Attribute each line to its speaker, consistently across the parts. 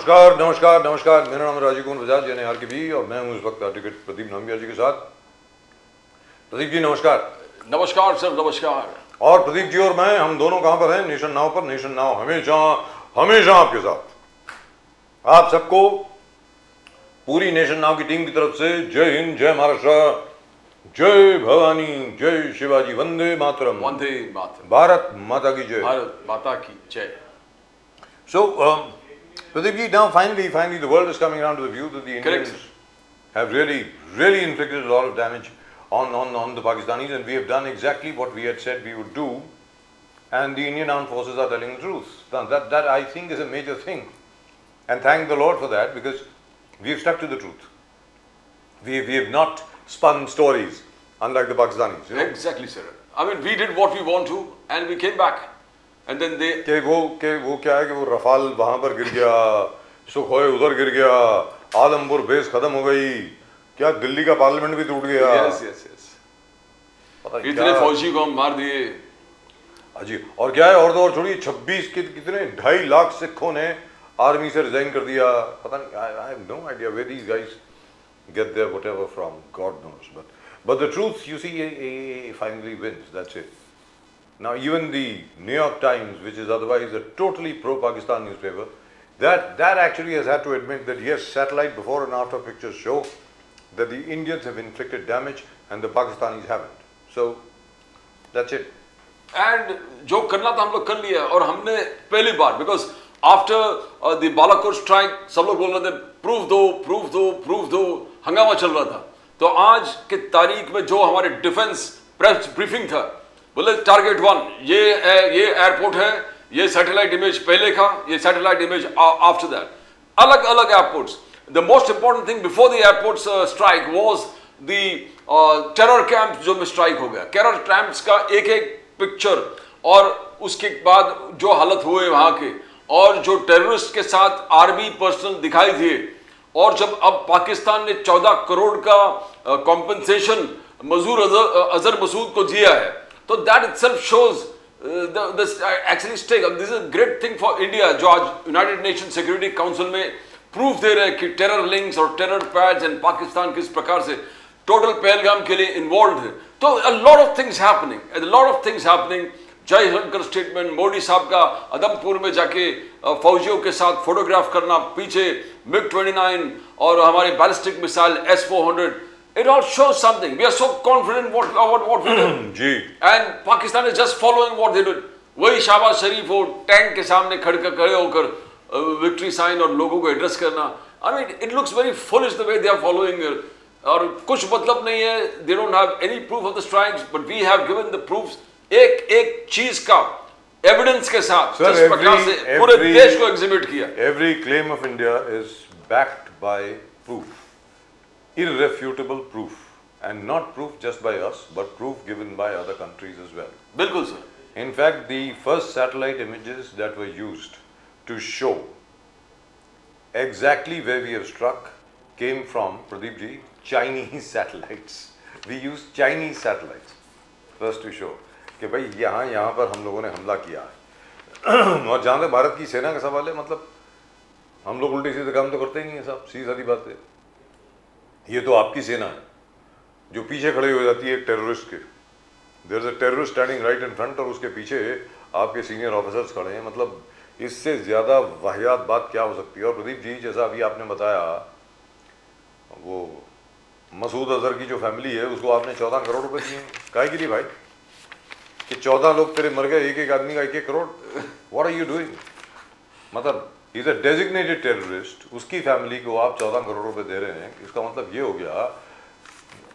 Speaker 1: नमस्कार नमस्कार नमस्कार, मेरा नाम है राजीव कुमार बजाज यानी आरकेबी और मैं हूं इस वक्त एडवोकेट प्रदीप नामिया जी के साथ। प्रदीप जी नमस्कार।
Speaker 2: नमस्कार सर, नमस्कार।
Speaker 1: और प्रदीप जी और मैं, हम दोनों कहां पर हैं? नेशन नाउ पर। नेशन नाउ हमेशा हमेशा आपके साथ। आप सबको पूरी नेशन नाउ की टीम की तरफ से जय हिंद, जय महाराष्ट्र, जय भवानी, जय शिवाजी, वंदे मातरम।
Speaker 2: वंदे मातरम।
Speaker 1: भारत माता की जय।
Speaker 2: भारत माता की जय।
Speaker 1: So, Pradeep ji, now finally, the world is coming around to the view that the Indians have really inflicted a lot of damage on the Pakistanis, and we have done exactly what we had said we would do, and the Indian armed forces are telling the truth. Now, that I think is a major thing, and thank the Lord for that, because we have stuck to the truth. We have not spun stories, unlike the Pakistanis. You know?
Speaker 2: Exactly, sir. I mean, we did what we want to, and we came back. And then they
Speaker 1: कि वो क्या है कि वो Rafale वहां पर गिर गया, सुखोई उधर गिर गया, आलमपुर बेस खत्म हो गई, क्या दिल्ली का पार्लियामेंट भी टूट गया।
Speaker 2: yes. इतने फौजी को हम मार दिए।
Speaker 1: अजी, और क्या है, और तो और छोड़िए, 26 कितने 2.5 लाख सिखों ने आर्मी से रिजाइन कर दिया। पता नहीं, I have no idea where these guys get their whatever from, God knows, but the truth, you see, finally wins. That's it. Now, even the New York Times, which is otherwise a totally pro-Pakistan newspaper, that actually has had to admit that yes, satellite before and after pictures show that the Indians have inflicted damage and the Pakistanis haven't. So, that's it.
Speaker 2: And जो करना था हम लोग कर लिया, और हमने पहली बार, because after the Balakot strike, सब लोग बोल रहे थे प्रूफ दो, हंगामा चल रहा था। तो आज के तारीख में जो हमारे डिफेंस प्रेस ब्रीफिंग था, बोले टारगेट 1 ये है, ये एयरपोर्ट है, ये सैटेलाइट इमेज पहले का, ये सैटेलाइट इमेज आफ्टर दैट, अलग अलग airports. The most important thing before the airport strike was the terror camp जो में स्ट्राइक हो गया। टेरर कैंप्स का एक एक पिक्चर, और उसके बाद जो हालत हुए वहां के, और जो टेररिस्ट के साथ आर्मी पर्सनल दिखाई दिए, और जब अब पाकिस्तान ने 14 करोड़ का कॉम्पेंसेशन अजहर मसूद को दिया है, तो that itself shows actually stake. This is great thing for India, जो आज यूनाइटेड नेशन सिक्योरिटी काउंसिल में प्रूफ दे रहे हैं कि टेरर लिंक्स और टेरर पैड्स एंड पाकिस्तान किस प्रकार से टोटल पहलगाम के लिए इन्वॉल्व है। तो a lot of things happening। Jaishankar statement, Modi साहब का अदमपुर में जाके फौजियों के साथ फोटोग्राफ करना, पीछे MiG-29 और हमारे ballistic missile S-400, it all shows something. We are so confident what we do.
Speaker 1: जी।
Speaker 2: And Pakistan is just following what they did. वही शाहबाज शरीफ हो टैंक के सामने खड़े होकर विक्ट्री साइन और लोगों को एड्रेस करना। I mean, it looks very foolish the way they are following it. और कुछ मतलब नहीं है। They don't have any proof of the strikes, but we have given the proofs. एक चीज का एविडेंस के साथ जिस प्रकार से पूरे देश को एग्जिबिट किया।
Speaker 1: Every claim of India is backed by proof. Irrefutable proof, and not proof just by us, but proof given by other countries as well.
Speaker 2: बिल्कुल sir.
Speaker 1: In fact, the first satellite images that were used to show exactly where we have struck came from, Pradeep ji, Chinese satellites. We used Chinese satellites first to show कि भाई यहाँ पर हम लोगों ने हमला किया है। और जहाँ तक भारत की सेना का सवाल है, मतलब हम लोग उल्टे सीधे काम तो करते ही नहीं है साहब, सीधी सादी बात है। ये तो आपकी सेना है जो पीछे खड़े हो जाती है एक टेररिस्ट के। There is a terrorist standing right in front, और उसके पीछे आपके सीनियर ऑफिसर्स खड़े हैं। मतलब इससे ज़्यादा वाहियात बात क्या हो सकती है। और प्रदीप जी, जैसा अभी आपने बताया, वो मसूद अजहर की जो फैमिली है उसको आपने 14 करोड़ रुपए दिए, काहे के लिए भाई? कि 14 लोग तेरे मर गए, एक आदमी का 1-1 crore. What are you doing? मतलब इज अ डेजिग्नेटेड टेररिस्ट, उसकी फैमिली को आप 14 करोड़ रुपए दे रहे हैं। इसका मतलब ये हो गया,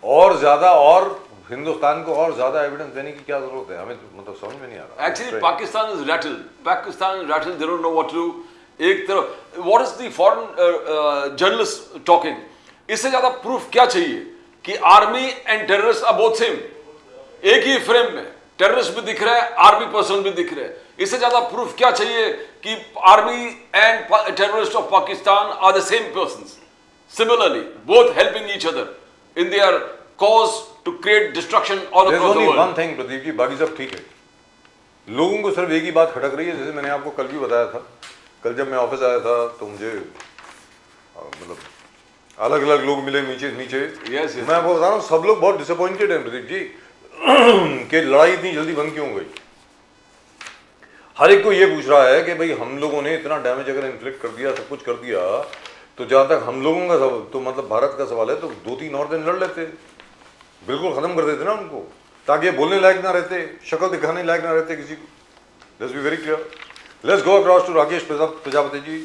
Speaker 1: और ज्यादा, और हिंदुस्तान को और ज्यादा एविडेंस देने की क्या जरूरत है? हमें मतलब समझ में नहीं आ रहा।
Speaker 2: Actually Pakistan is rattle, they don't know what to do. एक तरफ what is the foreign journalist talking, इससे ज्यादा प्रूफ क्या चाहिए कि army and terrorist are both same. एक ही फ्रेम में टेररिस्ट भी दिख रहा है, आर्मी पर्सन भी दिख रहे हैं। इससे ज्यादा प्रूफ क्या चाहिए कि army and terrorist of Pakistan are the same persons, similarly both helping each other in their cause to create destruction all across the world.
Speaker 1: One thing Pradeep ji, बाकी सब ठीक है। लोगों को सिर्फ एक ही बात खटक रही है, जैसे मैंने आपको कल भी बताया था कल जब मैं ऑफिस आया था तो मुझे मतलब अलग अलग लोग मिले नीचे नीचे।
Speaker 2: Yes, yes.
Speaker 1: मैं बोल रहा हूँ सब लोग बहुत डिसअपॉइंटेड हैं प्रदीप जी कि लड़ाई इतनी जल्दी बंद क्यों हो गई। हर एक को ये पूछ रहा है कि भाई हम लोगों ने इतना डैमेज अगर इन्फ्लिक्ट कर दिया, सब कुछ कर दिया, तो जहाँ तक हम लोगों का तो मतलब भारत का सवाल है, तो 2-3 और दिन लड़ लेते, बिल्कुल खत्म कर देते ना उनको, ताकि ये बोलने लायक ना रहते, शक्ल दिखाने लायक ना रहते किसी को। Let's be very clear. Let's go across to Rakesh Prajapati ji.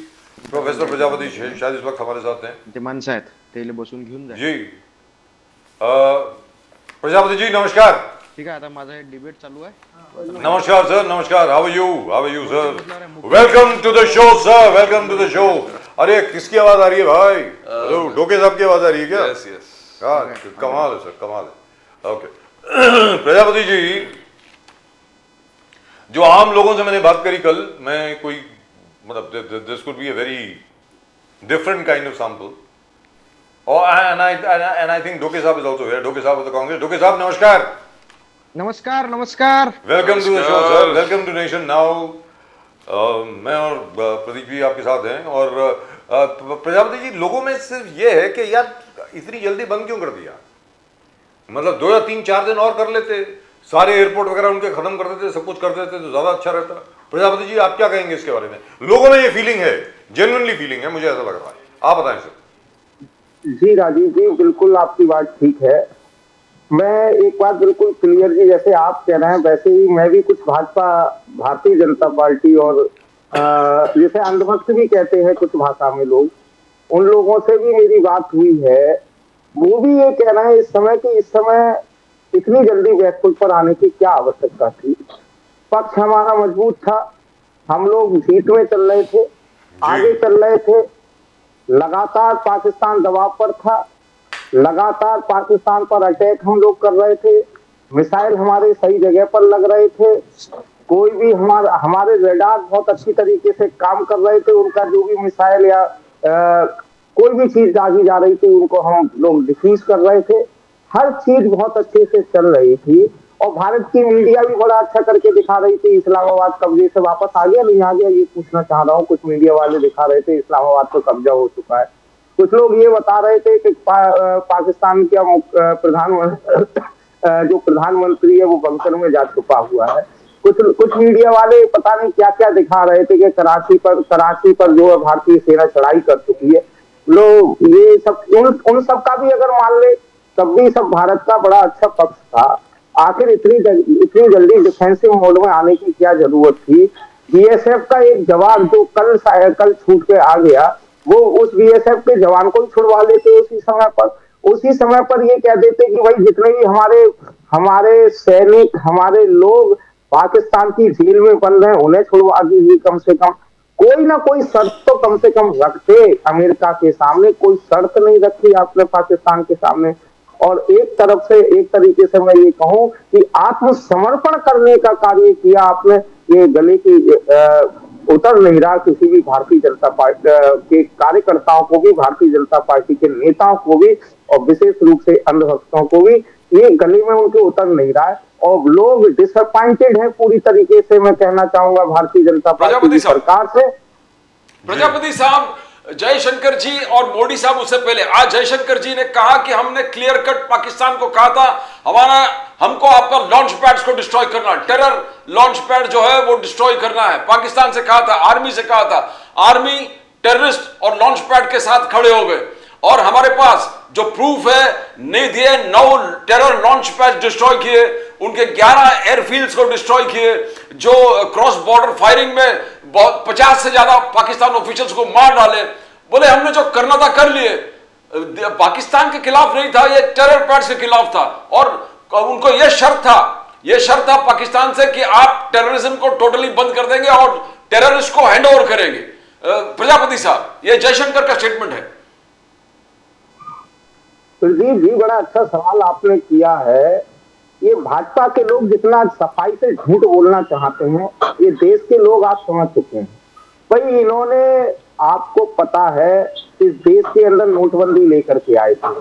Speaker 1: Professor Prajapati शायद इस वक्त हमारे साथ हैं।
Speaker 3: ते माणसं आहेत ते बसून घेऊन जा।
Speaker 1: जी प्रजापति जी नमस्कार।
Speaker 3: ठीक आहे, आता माझा हे डिबेट चालू आहे।
Speaker 1: नमस्कार सर, नमस्कार। How are you sir? Welcome to the show sir, welcome to the show. अरे किसकी आवाज आ रही है भाई? हेलो, डोके साहब की आवाज आ रही है क्या?
Speaker 2: यस यस,
Speaker 1: कमाल है सर, कमाल है। ओके प्रजापति जी, जो आम लोगों से मैंने बात करी कल, मैं कोई मतलब this could be a very different kind of sample, and I think डोके साहब is also here. डोके साहब of the Congress. डोके साहब नमस्कार।
Speaker 3: नमस्कार नमस्कार।
Speaker 1: Welcome to the show sir, welcome to nation now. मैं और प्रदीप जी आपके साथ हैं। और प्रजापति जी, लोगों में सिर्फ ये है कि यार इतनी जल्दी बंद क्यों कर दिया? मतलब 2 या 3-4 दिन और कर लेते, सारे एयरपोर्ट वगैरह उनके खत्म कर देते, सब कुछ कर देते तो ज्यादा अच्छा रहता। प्रजापति जी आप क्या कहेंगे इसके बारे में? लोगों में ये फीलिंग है, जेन्युइनली फीलिंग है, मुझे ऐसा लग रहा है, आप बताएं सर।
Speaker 4: जी राजीव जी, बिल्कुल आपकी बात ठीक है। मैं एक बात बिल्कुल क्लियर जी, जैसे आप कह रहे हैं वैसे ही मैं भी कुछ भारतीय जनता पार्टी और जैसे अंधभक्त भी कहते हैं कुछ भाषा में लोग, उन लोगों से भी मेरी बात हुई है। वो भी ये कह रहे हैं इस समय इतनी जल्दी बैकफुट पर आने की क्या आवश्यकता थी। पक्ष हमारा मजबूत था, हम लोग जीत में चल रहे थे, आगे चल रहे थे, लगातार पाकिस्तान दबाव पर था, लगातार पाकिस्तान पर अटैक हम लोग कर रहे थे, मिसाइल हमारे सही जगह पर लग रहे थे, कोई भी हमारे रेडार बहुत अच्छी तरीके से काम कर रहे थे, उनका जो भी मिसाइल या कोई भी चीज दागी जा रही थी उनको हम लोग डिफ्यूज कर रहे थे। हर चीज बहुत अच्छे से चल रही थी और भारत की मीडिया भी बड़ा अच्छा करके दिखा रही थी। इस्लामाबाद कब्जे से वापस आ गया, नहीं आ गया ये पूछना चाह रहा हूँ। कुछ मीडिया वाले दिखा रहे थे इस्लामाबाद पर कब्जा हो चुका है, कुछ लोग ये बता रहे थे कि पाकिस्तान का जो प्रधानमंत्री है वो बंकर में जा छुपा हुआ है। कुछ मीडिया वाले पता नहीं क्या क्या दिखा रहे थे कि कराची पर जो है भारतीय सेना चढ़ाई कर चुकी है। लोग ये सब उन सब का भी अगर मान ले तब भी सब भारत का बड़ा अच्छा पक्ष था। आखिर इतनी जल्दी डिफेंसिव मोड में आने की क्या जरूरत थी? बीएसएफ का एक जवान जो कल छूट के आ गया, वो उस बीएसएफ के जवान को छुड़वा लेते उसी समय पर ये कह देते कि भाई जितने भी हमारे सैनिक, हमारे लोग पाकिस्तान की जेल में बंद हैं उन्हें छुड़वा दीजिए। कम से कम कोई ना कोई शर्त तो कम से कम रखते। अमेरिका के सामने कोई शर्त नहीं रखी आपने पाकिस्तान के सामने। और एक तरीके से मैं ये कहूं कि आत्मसमर्पण करने का कार्य किया आपने। ये गले की उतर नहीं रहा किसी भी भारतीय जनता पार्टी के कार्यकर्ताओं को भी, भारतीय जनता पार्टी के नेताओं को भी और विशेष रूप से अंधभक्तों को भी, ये गले में उनके उतर नहीं रहा है और लोग डिसअपॉइंटेड हैं पूरी तरीके से। मैं कहना चाहूंगा भारतीय जनता पार्टी की सरकार से।
Speaker 2: प्रजापति साहब, जयशंकर जी और मोदी साहब उससे पहले, आज जयशंकर जी ने कहा कि हमने क्लियर कट पाकिस्तान को कहा था हमको आपका लॉन्च पैड्स को डिस्ट्रॉय करना, टेरर लॉन्च पैड जो है वो डिस्ट्रॉय करना है। पाकिस्तान से कहा था, आर्मी से कहा था, आर्मी टेररिस्ट और लॉन्च पैड के साथ खड़े हो गए और हमारे पास जो प्रूफ है नहीं दिए, 9 टेरर लॉन्च पैड डिस्ट्रॉय किए, उनके 11 एयरफील्ड्स को डिस्ट्रॉय किए, जो क्रॉस बॉर्डर फायरिंग में 50 से ज्यादा पाकिस्तान ऑफिशियल्स को मार डाले। बोले हमने जो करना था कर लिए, पाकिस्तान के खिलाफ नहीं था, ये टेरर पैड्स के खिलाफ था। और उनको ये शर्त था पाकिस्तान से कि आप टेररिज्म को टोटली बंद कर देंगे और टेररिस्ट को हैंड ओवर करेंगे। प्रजापति साहब, ये जयशंकर का स्टेटमेंट है।
Speaker 4: प्रदीप जी, बड़ा अच्छा सवाल आपने किया है। ये भाजपा के लोग जितना सफाई से झूठ बोलना चाहते हैं, ये देश के लोग आप समझ चुके हैं। भाई इन्होंने, आपको पता है, इस देश के अंदर नोटबंदी लेकर के आए थे।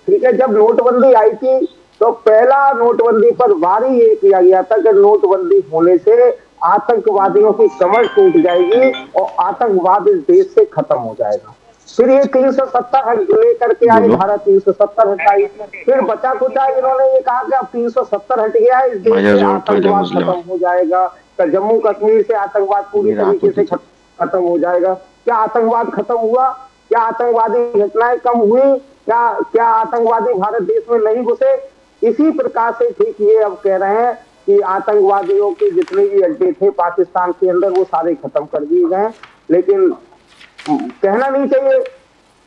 Speaker 4: ठीक है, जब नोटबंदी आई थी तो पहला नोटबंदी पर वार ये किया गया था कि नोटबंदी होने से आतंकवादियों की कमर टूट जाएगी और आतंकवाद इस देश से खत्म हो जाएगा। फिर ये 370 लेकर के आए, धारा 370 हटाई, फिर बचा कुचा इन्होंने ये कहा कि अब 370 हट गया है, इस देश से आतंकवाद खत्म हो जाएगा, तो जम्मू कश्मीर से आतंकवाद पूरी तरीके से खत्म हो जाएगा। क्या आतंकवाद खत्म हुआ? क्या आतंकवादी घटनाएं कम हुई? क्या आतंकवादी भारत देश में नहीं घुसे? इसी प्रकार से ठीक ये अब कह रहे हैं कि आतंकवादियों के जितने भी अड्डे थे पाकिस्तान के अंदर वो सारे खत्म कर दिए गए। लेकिन कहना नहीं चाहिए,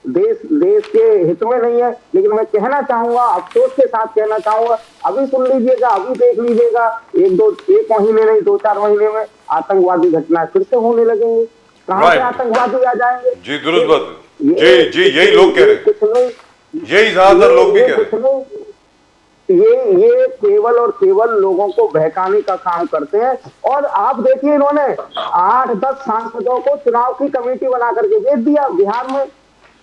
Speaker 4: देश के हित में नहीं है, लेकिन मैं कहना चाहूंगा, अफसोस के साथ कहना चाहूंगा, अभी सुन लीजिएगा, अभी देख लीजिएगा, एक महीने नहीं 2-4 महीने में आतंकवादी घटनाएं फिर से होने लगेंगी। कहां से आतंकवादी आ जाएंगे?
Speaker 1: जी दुरुस्त बात, जी यही लोग कह रहे हैं,
Speaker 4: कुछ नहीं,
Speaker 1: यही ज्यादातर लोग भी कह रहे हैं।
Speaker 4: ये केवल और केवल लोगों को बहकाने का काम करते हैं। और आप देखिए, इन्होंने 8-10 सांसदों को चुनाव की कमेटी बना करके भेज दिया बिहार में।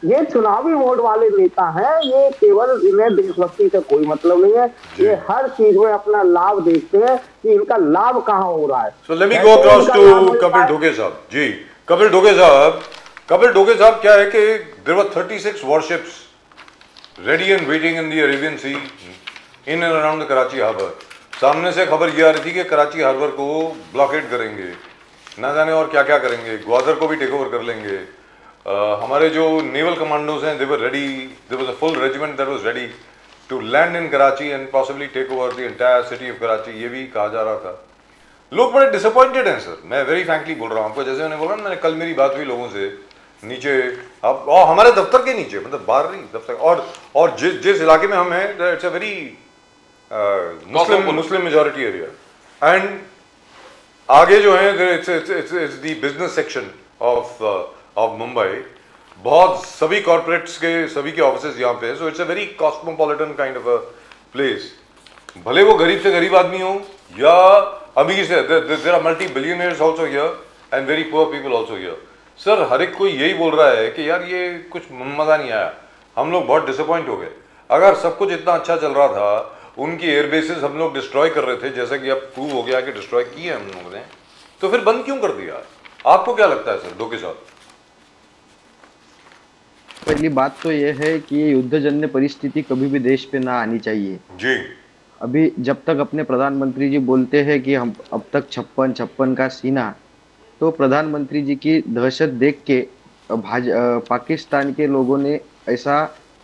Speaker 4: ये चुनावी मोड वाले नेता हैं, ये केवल, इन्हें देशभक्ति से कोई मतलब नहीं है, ये हर चीज में अपना लाभ देखते हैं कि इनका लाभ कहाँ हो रहा है।
Speaker 1: So let me go across to Kapil Dhoke साहब। जी कपिल ढोके साहब क्या है कि there were 36 warships ready and waiting in the Arabian Sea in and around the Karachi harbor। सामने से खबर ये आ रही थी कि कराची हार्बर को ब्लॉकेड करेंगे, ना जाने और क्या क्या करेंगे, ग्वादर को भी टेक ओवर कर लेंगे। हमारे जो नेवल कमांडोज हैं, they were ready, there was a full regiment that was ready to land in Karachi and possibly take over the entire city of Karachi, ये भी कहा जा रहा था। लोग बड़े डिसअपॉइंटेड हैं सर, मैं वेरी फ्रैंकली बोल रहा हूँ आपको। जैसे मैंने बोला ना, मैंने कल मेरी बात हुई लोगों से नीचे, अब और हमारे दफ्तर के नीचे, मतलब बाहर नहीं दफ्तर, और जिस इलाके में हम हैं, it's a very Muslim majority area, and आगे जो है it's the business section of Mumbai, बहुत सभी कॉर्पोरेट्स के सभी के ऑफिसेज यहाँ पे, so it's a very cosmopolitan kind of a place. भले वो गरीब से गरीब आदमी हो या अमीर से, there are multi billionaires also here and very poor people also here. Sir हर एक कोई यही बोल रहा है कि यार ये कुछ मजा नहीं आया, हम लोग बहुत डिसअपॉइंट हो गए। अगर सब कुछ इतना अच्छा चल रहा था, उनकी एयरबेसेस हम लोग डिस्ट्रॉय कर रहे थे, जैसा कि अब प्रूव हो गया कि डिस्ट्रॉय किए हम लोगों ने, तो फिर बंद क्यों कर दिया? आपको क्या लगता है सर ढोके साहब?
Speaker 3: पहली बात तो यह है कि ये युद्धजन्य परिस्थिति कभी भी देश पे ना आनी चाहिए
Speaker 1: जी।
Speaker 3: अभी जब तक अपने प्रधानमंत्री जी बोलते हैं कि हम अब तक 56 का सीना, तो प्रधानमंत्री जी की दहशत देख के पाकिस्तान के लोगों ने ऐसा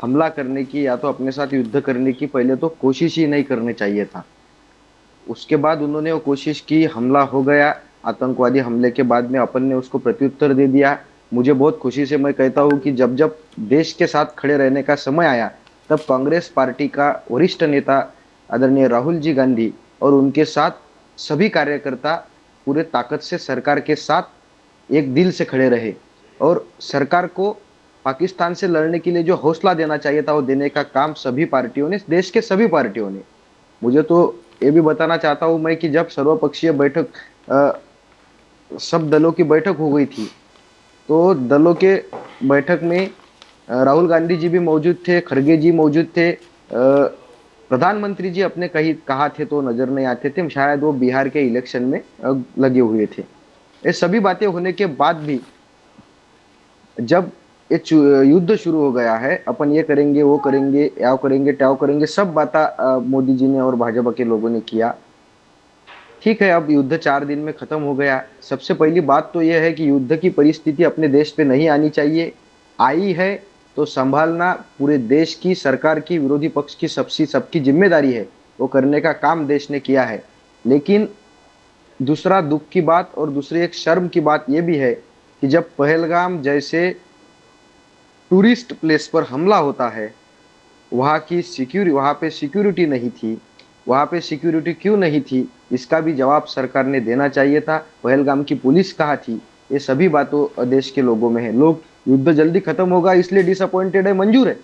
Speaker 3: हमला करने की या तो अपने साथ युद्ध करने की पहले तो कोशिश ही नहीं करनी चाहिए था। उसके बाद उन्होंने वो कोशिश की, हमला हो गया, आतंकवादी हमले के बाद में अपन ने उसको प्रत्युत्तर दे दिया। मुझे बहुत खुशी से मैं कहता हूँ कि जब जब देश के साथ खड़े रहने का समय आया, तब कांग्रेस पार्टी का वरिष्ठ नेता आदरणीय राहुल जी गांधी और उनके साथ सभी कार्यकर्ता पूरे ताकत से सरकार के साथ एक दिल से खड़े रहे और सरकार को पाकिस्तान से लड़ने के लिए जो हौसला देना चाहिए था वो देने का काम सभी पार्टियों ने, देश के सभी पार्टियों ने। मुझे तो ये भी बताना चाहता हूँ मैं कि जब सर्वपक्षीय बैठक, सब दलों की बैठक हो गई थी, तो दलों के बैठक में राहुल गांधी जी भी मौजूद थे, खड़गे जी मौजूद थे, प्रधानमंत्री जी अपने कहा थे तो नजर नहीं आते थे, शायद वो बिहार के इलेक्शन में लगे हुए थे। ये सभी बातें होने के बाद भी जब ये युद्ध शुरू हो गया है, अपन ये करेंगे वो करेंगे, याव करेंगे ट्याव करेंगे, सब बातें मोदी जी ने और भाजपा के लोगों ने किया। ठीक है, अब युद्ध 4 दिन में खत्म हो गया। सबसे पहली बात तो यह है कि युद्ध की परिस्थिति अपने देश पे नहीं आनी चाहिए, आई है तो संभालना पूरे देश की, सरकार की, विरोधी पक्ष की, सबकी जिम्मेदारी है, वो करने का काम देश ने किया है। लेकिन दूसरा दुख की बात और दूसरी एक शर्म की बात यह भी है कि जब पहलगाम जैसे टूरिस्ट प्लेस पर हमला होता है, वहाँ पे सिक्योरिटी नहीं थी, वहाँ पे सिक्योरिटी क्यों नहीं थी, इसका भी जवाब सरकार ने देना चाहिए था। पहलगाम की पुलिस कहाँ थी? ये सभी बातों देश के लोगों में है। लोग युद्ध जल्दी खत्म होगा इसलिए डिसअपॉइंटेड है, मंजूर है,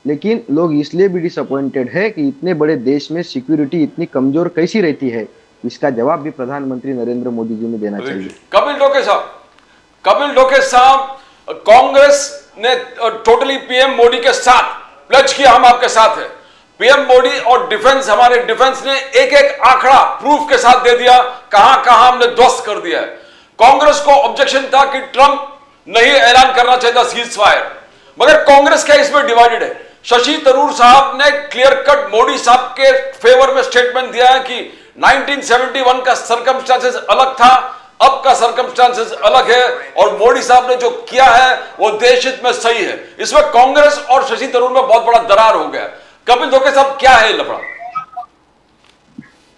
Speaker 3: लेकिन लोग इसलिए भी डिसअपॉइंटेड है कि इतने बड़े देश में सिक्योरिटी इतनी कमजोर कैसी रहती है, इसका जवाब भी प्रधानमंत्री नरेंद्र मोदी जी ने देना चाहिए।
Speaker 2: कपिल ढोके साहब, कांग्रेस ने टोटली पीएम मोदी के साथ प्लेज किया, हम आपके साथ हैं। पीएम मोदी और डिफेंस, हमारे डिफेंस ने एक एक आंकड़ा प्रूफ के साथ दे दिया, कहां कहां हमने ध्वस्त कर दिया है। कांग्रेस को ऑब्जेक्शन था कि ट्रंप नहीं ऐलान करना चाहिए था सीज फायर, मगर कांग्रेस क्या इसमें डिवाइडेड है। शशि थरूर साहब ने क्लियर कट मोदी साहब के फेवर में स्टेटमेंट दिया है कि 1971 का सर्कमस्टांसेस अलग था, अब का सर्कमस्टांसेस अलग है, और मोदी साहब ने जो किया है वो देश हित में सही है। इसमें कांग्रेस और शशि थरूर में बहुत बड़ा दरार हो गया। कपिल धोखे साहब, क्या है लफड़ा?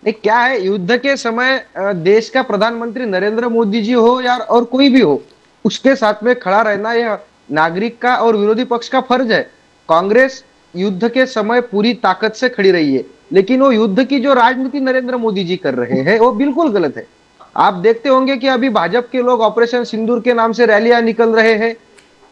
Speaker 3: क्या है, युद्ध के समय देश का प्रधानमंत्री नरेंद्र मोदी जी हो यार और कोई भी हो, उसके साथ में खड़ा रहना यह नागरिक का और विरोधी पक्ष का फर्ज है। कांग्रेस युद्ध के समय पूरी ताकत से खड़ी रही है, लेकिन वो युद्ध की जो राजनीति नरेंद्र मोदी जी कर रहे हैं वो बिल्कुल गलत है। आप देखते होंगे कि अभी भाजपा के लोग ऑपरेशन सिंदूर के नाम से रैलियां निकल रहे हैं।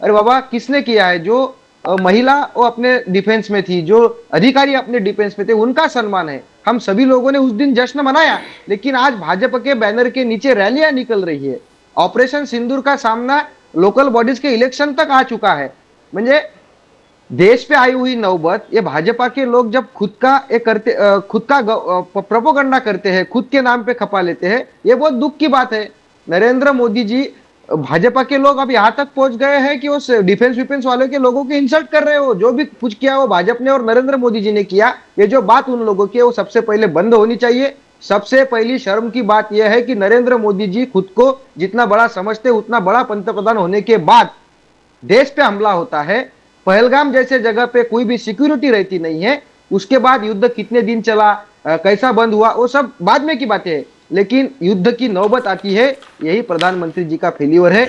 Speaker 3: अरे बाबा, किसने किया है? जो महिला वो अपने डिफेंस में थी, जो अधिकारी अपने डिफेंस में थे, उनका सम्मान है। हम सभी लोगों ने उस दिन जश्न मनाया, लेकिन आज भाजपा के बैनर के नीचे रैलियां निकल रही है। ऑपरेशन सिंदूर का सामना लोकल बॉडीज के इलेक्शन तक आ चुका है। म्हणजे देश पे आई हुई नौबत, ये भाजपा के लोग जब खुद का प्रोपोगंडा करते हैं, खुद के नाम पे खपा लेते हैं, ये बहुत दुख की बात है। नरेंद्र मोदी जी, भाजपा के लोग अब यहां तक पहुंच गए हैं कि उस डिफेंस विफेंस वाले के लोगों की इंसल्ट कर रहे हो। जो भी कुछ किया वो भाजपा ने और नरेंद्र मोदी जी ने किया। ये जो बात उन लोगों की है वो सबसे पहले बंद होनी चाहिए। सबसे पहली शर्म की बात यह है कि नरेंद्र मोदी जी खुद को जितना बड़ा समझते उतना बड़ा पंतप्रधान होने के बाद देश पे हमला होता है। पहलगाम जैसे जगह पे कोई भी सिक्योरिटी रहती नहीं है। उसके बाद युद्ध कितने दिन चला, कैसा बंद हुआ, वो सब बाद में की बातें है, लेकिन युद्ध की नौबत आती है, यही प्रधानमंत्री जी का फेल्यूर है।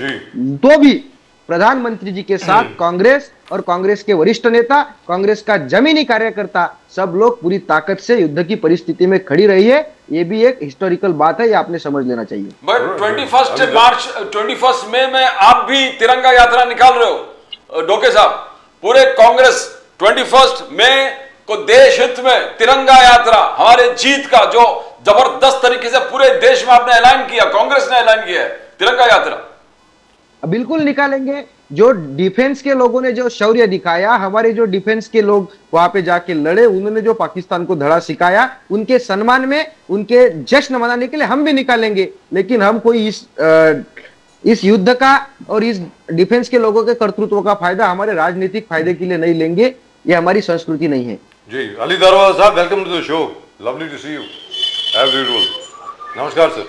Speaker 3: तो भी प्रधानमंत्री जी के साथ कांग्रेस और कांग्रेस के वरिष्ठ नेता, कांग्रेस का जमीनी कार्यकर्ता, सब लोग पूरी ताकत से युद्ध की परिस्थिति में खड़ी रही है। ये भी एक हिस्टोरिकल बात है, ये आपने समझ लेना चाहिए।
Speaker 2: बट 21 मई में आप भी तिरंगा यात्रा निकाल रहे हो डोके साहब। पूरे कांग्रेस 21 मई को देश हित में तिरंगा यात्रा, हमारे जीत का जो जबरदस्त तरीके से पूरे देश में आपने ऐलान किया, कांग्रेस ने ऐलान किया है तिरंगा यात्रा।
Speaker 3: बिल्कुल निकालेंगे। जो डिफेंस के लोगों ने जो शौर्य दिखाया, हमारे जो डिफेंस के लोग वहां पे जाके लड़े, उन्होंने जो पाकिस्तान को धड़ा सिखाया, उनके सम्मान में, उनके जश्न मनाने के लिए हम भी निकालेंगे। लेकिन हम कोई इस युद्ध का और इस डिफेंस के लोगों के कर्तृत्व का फायदा हमारे राजनीतिक फायदे के लिए नहीं लेंगे। ये हमारी संस्कृति नहीं है।
Speaker 1: जी, अली दारोगा साहब, welcome to the show, lovely to see you as usual. नमस्कार सर।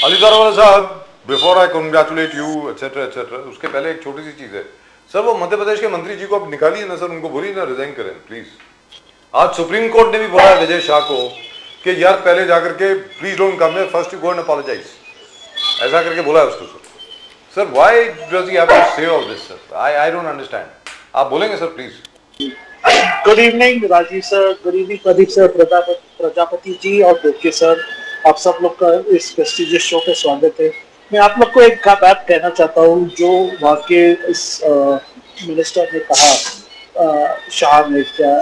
Speaker 1: अली दारोगा साहब, before I congratulate you etcetera etcetera, उसके पहले एक छोटी सी चीज है सर, वो मध्य प्रदेश के मंत्री जी को आप निकालिए ना सर, उनको बोलिए ना रिजाइन करें प्लीज। आज सुप्रीम कोर्ट ने भी बोला है विजय शाह को कि यार पहले जाकर के please don't come here, first you go and apologise, ऐसा करके बोला है उसको sir. Sir why does he have to say all this sir? I don't understand. आप बोलेंगे sir please.
Speaker 5: Good evening Rajeev sir, good evening Pradeep sir, Prajapati ji और Doke sir, आप सब लोग का इस प्रेस्टिजियस शो पे स्वागत है। मैं आप लोग को एक बात कहना चाहता हूँ, जो वहाँ के इस मिनिस्टर ने कहा, शाह ने क्या,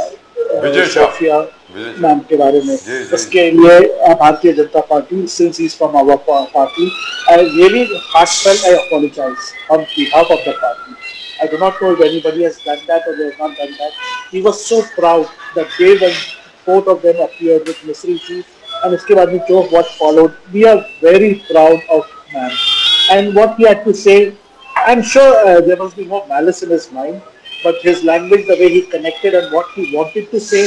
Speaker 5: सोफिया मैम के बारे में, उसके लिए Bharatiya Janata Party, since he is from our party, I really heartfelt I apologize on behalf of the party. I do not know if anybody has done that or they have not done that. He was so proud that day when both of them appeared with Misri ji, and उसके बाद में जो what followed, we are very proud of man. And what he had to say, I'm sure there must be more malice in his mind, but his language, the way he connected and what he wanted to say,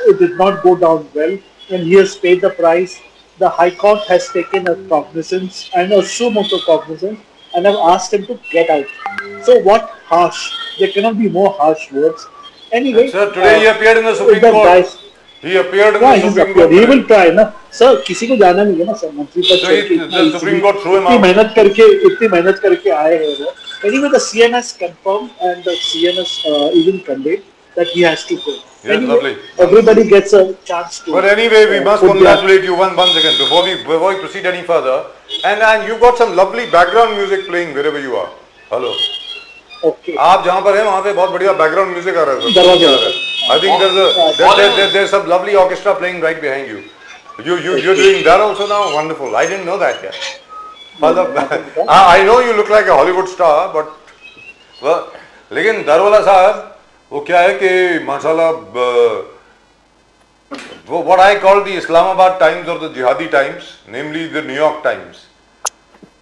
Speaker 5: it did not go down well, and he has paid the price. The High Court has taken a cognizance and a suo motu cognizance, and have asked him to get out. So what harsh? There cannot be more harsh words. Anyway,
Speaker 1: sir, today he appeared in the Supreme Court. He appeared in the Supreme Court.
Speaker 5: He will try, ना sir. किसी को जाना नहीं है ना sir, मंत्री पद
Speaker 1: छोड़ के the Supreme Court threw him out.
Speaker 5: इतनी मेहनत करके आए हैं वो. Anyway, the CNS confirmed and the CNS even condemned that he has to go.
Speaker 1: Yes,
Speaker 5: anyway,
Speaker 1: lovely.
Speaker 5: Everybody gets a chance to.
Speaker 1: But anyway, we must congratulate you once again before we proceed any further. And you've got some lovely background music playing wherever you are. Hello.
Speaker 5: Okay.
Speaker 1: आप जहाँ पर हैं वहाँ पे बहुत बढ़िया background music आ रहा है। I think there's some lovely orchestra playing right behind you. You're doing that also now. Wonderful. I didn't know that yet. I know you look like a Hollywood star, but लेकिन दारोला साहब वो क्या है कि माशाल्लाह what I call the Islamabad Times or the Jihadi Times, namely the New York Times.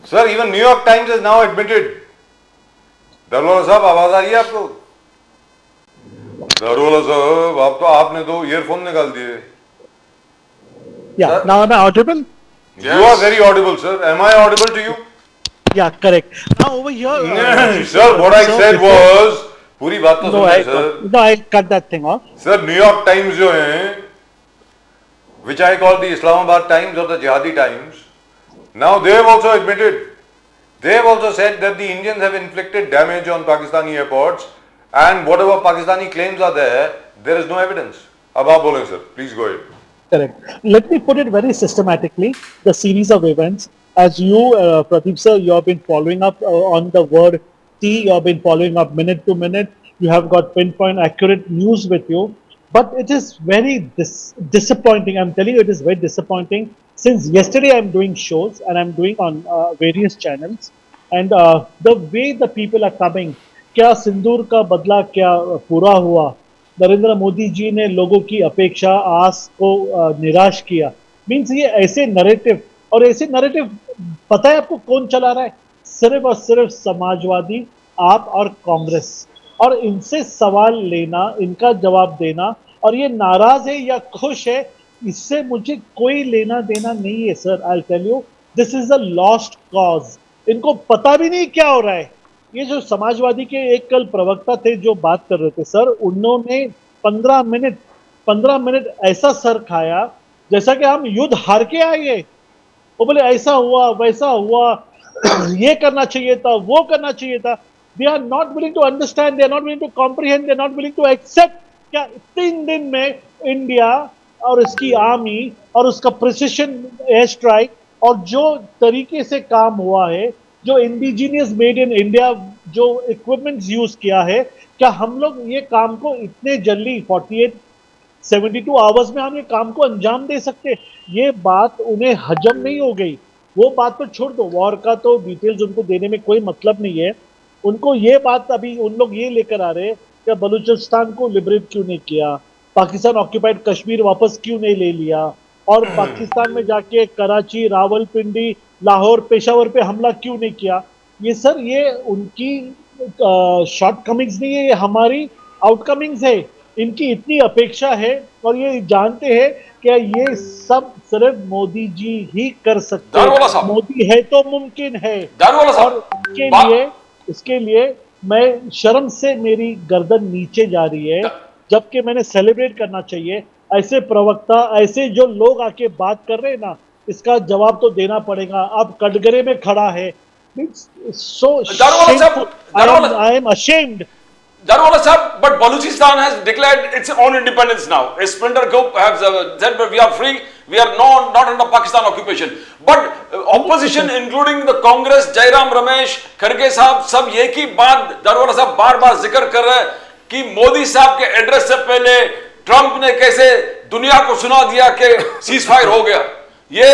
Speaker 1: Sir, even New York Times has now admitted. Daruwalla साहब आवाज आ रही है आपको? दारूवाला साहब, आपने तो ईयरफोन निकाल दिए.
Speaker 5: Yeah,
Speaker 1: Sir?
Speaker 5: now am I audible?
Speaker 1: You are very audible, sir. Am I audible to you?
Speaker 5: Yeah, correct. Now over here.
Speaker 1: Sir, what I
Speaker 5: so
Speaker 1: said
Speaker 5: before-
Speaker 1: was, पूरी बात तो
Speaker 5: No,
Speaker 1: सुनिए sir.
Speaker 5: no, I cut that thing off.
Speaker 1: Sir, New York times जो हैं, which I call the Islamabad Times or the Jihadi Times, now they have also admitted, they have also said that the Indians have inflicted damage on Pakistani airports, and whatever Pakistani claims are there, there is no evidence. अब आप बोलें sir, please go ahead.
Speaker 5: Correct. Let me put it very systematically, the series of events. As you, Pradeep sir, you have been following up on the word T, you have been following up minute to minute. You have got pinpoint accurate news with you. But it is very disappointing. I'm telling you, it is very disappointing. Since yesterday, I'm doing shows and I'm doing on various channels. And the way the people are coming, क्या सिंदूर का बदला क्या पूरा हुआ, नरेंद्र मोदी जी ने लोगों की अपेक्षा आस को निराश किया, मीन्स ये ऐसे नैरेटिव, और ऐसे नैरेटिव पता है आपको कौन चला रहा है? सिर्फ और सिर्फ समाजवादी, आप और कांग्रेस. और इनसे सवाल लेना, इनका जवाब देना, और ये नाराज है या खुश है, इससे मुझे कोई लेना देना नहीं है sir. I tell you, this is a lost cause. इनको पता भी नहीं क्या हो रहा है. ये जो समाजवादी के एक कल प्रवक्ता थे जो बात कर रहे थे सर, उन्होंने 15 मिनट ऐसा सर खाया जैसा कि हम युद्ध हार के आए. वो बोले ऐसा हुआ वैसा हुआ, ये करना चाहिए था, वो करना चाहिए था. They are not willing to understand, they are not willing to comprehend, they are not willing to accept. क्या 3 दिन में इंडिया और इसकी आर्मी और उसका प्रिसिशन एयर स्ट्राइक और जो तरीके से काम हुआ है, जो इंडिजीनियस मेड इन इंडिया जो इक्विपमेंट्स यूज किया है, क्या हम लोग ये काम को इतने जल्दी 72 आवर्स में हम ये काम को अंजाम दे सकते? ये बात उन्हें हजम नहीं हो गई. वो बात तो छोड़ दो, वॉर का तो डिटेल्स उनको देने में कोई मतलब नहीं है. उनको ये बात, अभी उन लोग ये लेकर आ रहे कि बलूचिस्तान को लिबरेट क्यों नहीं किया, पाकिस्तान ऑक्यूपाइड कश्मीर वापस क्यों नहीं ले लिया, और पाकिस्तान में जाके कराची, रावलपिंडी, लाहौर, पेशावर पे हमला क्यों नहीं किया. ये सर, ये उनकी शॉर्टकमिंग्स नहीं है, ये हमारी आउटकमिंग्स है. इनकी इतनी अपेक्षा है और ये जानते हैं कि ये सब सिर्फ मोदी जी ही कर सकते हैं. मोदी है तो मुमकिन है. और इसके लिए मैं शर्म से मेरी गर्दन नीचे जा रही है, जबकि मैंने सेलिब्रेट करना चाहिए. ऐसे प्रवक्ता, ऐसे जो लोग आके बात कर रहे हैं ना, इसका जवाब तो देना पड़ेगा. अब कटघरे में खड़ा है. So shameful. I am ashamed.
Speaker 2: Darwala sahab, but Balochistan has declared its own independence now. A splinter group has said that we are free, we are not under Pakistan occupation. But opposition, including the Congress, Jairam Ramesh, Kharge sahab, सब एक ही बात दारूवाला साहब बार बार जिक्र कर रहे हैं कि मोदी साहब के एड्रेस से पहले ट्रंप ने कैसे दुनिया को सुना दिया कि सीज फायर हो गया. ये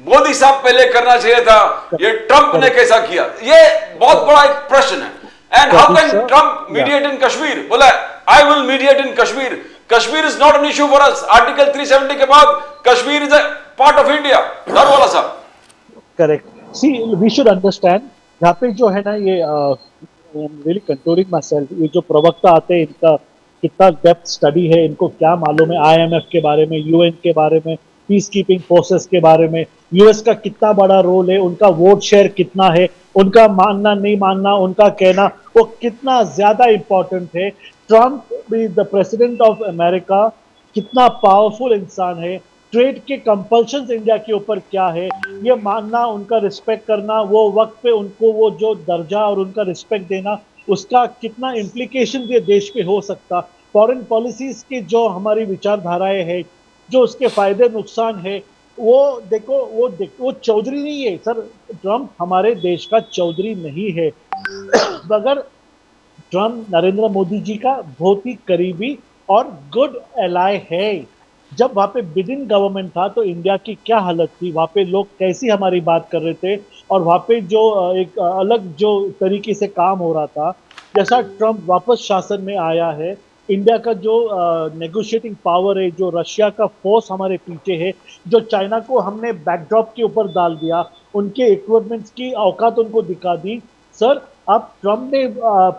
Speaker 2: मोदी साहब पहले करना चाहिए था, ये ट्रंप ने कैसा किया? ये बहुत बड़ा एक प्रश्न है. And how can Trump mediate in Kashmir? बोला I will mediate in Kashmir. Kashmir is not an issue for us. Article 370 के बाद Kashmir is a part of India. Daruwalla साहब.
Speaker 5: Correct. See, we should understand. यहाँ पे जो है ना, ये I'm really controlling myself. ये जो प्रवक्ता आते हैं, इनका कितना डेप्थ स्टडी है, इनको क्या मालूम है IMF के बारे में, UN के बारे में, पीस कीपिंग फोर्सेस के बारे में, यूएस का कितना बड़ा रोल है, उनका वोट शेयर कितना है, उनका मानना नहीं मानना, उनका कहना वो कितना ज्यादा इंपॉर्टेंट है. Trump is the president of America, कितना पावरफुल इंसान है. ट्रेड के कंपल्शंस इंडिया के ऊपर क्या है, ये मानना, उनका रिस्पेक्ट करना, वो वक्त पे उनको वो जो दर्जा और उनका रिस्पेक्ट देना, उसका कितना इम्प्लीकेशन ये देश पे हो सकता. फॉरेन पॉलिसीज की जो हमारी विचारधाराएं हैं, जो उसके फायदे नुकसान है, वो देखो, वो चौधरी नहीं है सर. ट्रम्प हमारे देश का चौधरी नहीं है, मगर ट्रम्प नरेंद्र मोदी जी का बहुत ही करीबी और गुड एलाय है. जब वहाँ पे बिडेन गवर्नमेंट था तो इंडिया की क्या हालत थी, वहाँ पे लोग कैसी हमारी बात कर रहे थे, और वहाँ पे जो एक अलग जो तरीके से काम हो रहा था. जैसा ट्रम्प वापस शासन में आया है, इंडिया का जो नेगोशिएटिंग पावर है, जो रशिया का फोर्स हमारे पीछे है, जो चाइना को हमने बैकड्रॉप के ऊपर डाल दिया, उनके इक्विपमेंट्स की औकात उनको दिखा दी। सर, अब ट्रम्प ने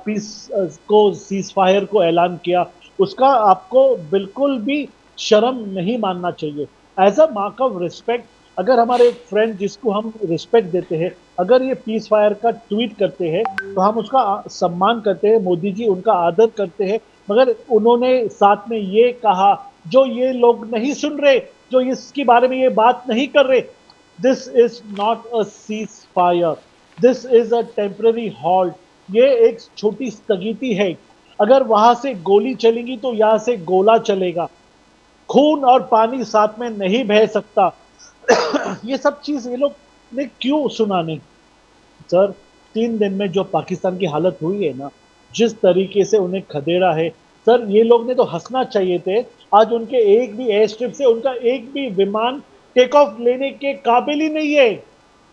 Speaker 5: पीस को, सीज फायर को ऐलान किया, उसका आपको बिल्कुल भी शर्म नहीं मानना चाहिए। As a mark of respect, अगर हमारे एक फ्रेंड जिसको हम रिस्पेक्ट देते हैं, अगर ये पीस फायर का ट्वीट करते हैं तो हम उसका सम्मान करते हैं, मोदी जी उनका आदर करते हैं। मगर उन्होंने साथ में ये कहा, जो ये लोग नहीं सुन रहे, जो इसके बारे में ये बात नहीं कर रहे, this is not a cease fire, this is a temporary halt. ये एक छोटी स्थगिति है। अगर वहां से गोली चलेगी तो यहां से गोला चलेगा। खून और पानी साथ में नहीं बह सकता। ये सब चीज ये लोग ने क्यों सुना नहीं? सर, 3 दिन में जो पाकिस्तान की हालत हुई है ना, जिस तरीके से उन्हें खदेड़ा है, सर ये लोग ने तो हंसना चाहिए थे। आज उनके एक भी एयर स्ट्रिप से उनका एक भी विमान टेक ऑफ लेने के काबिल ही नहीं है।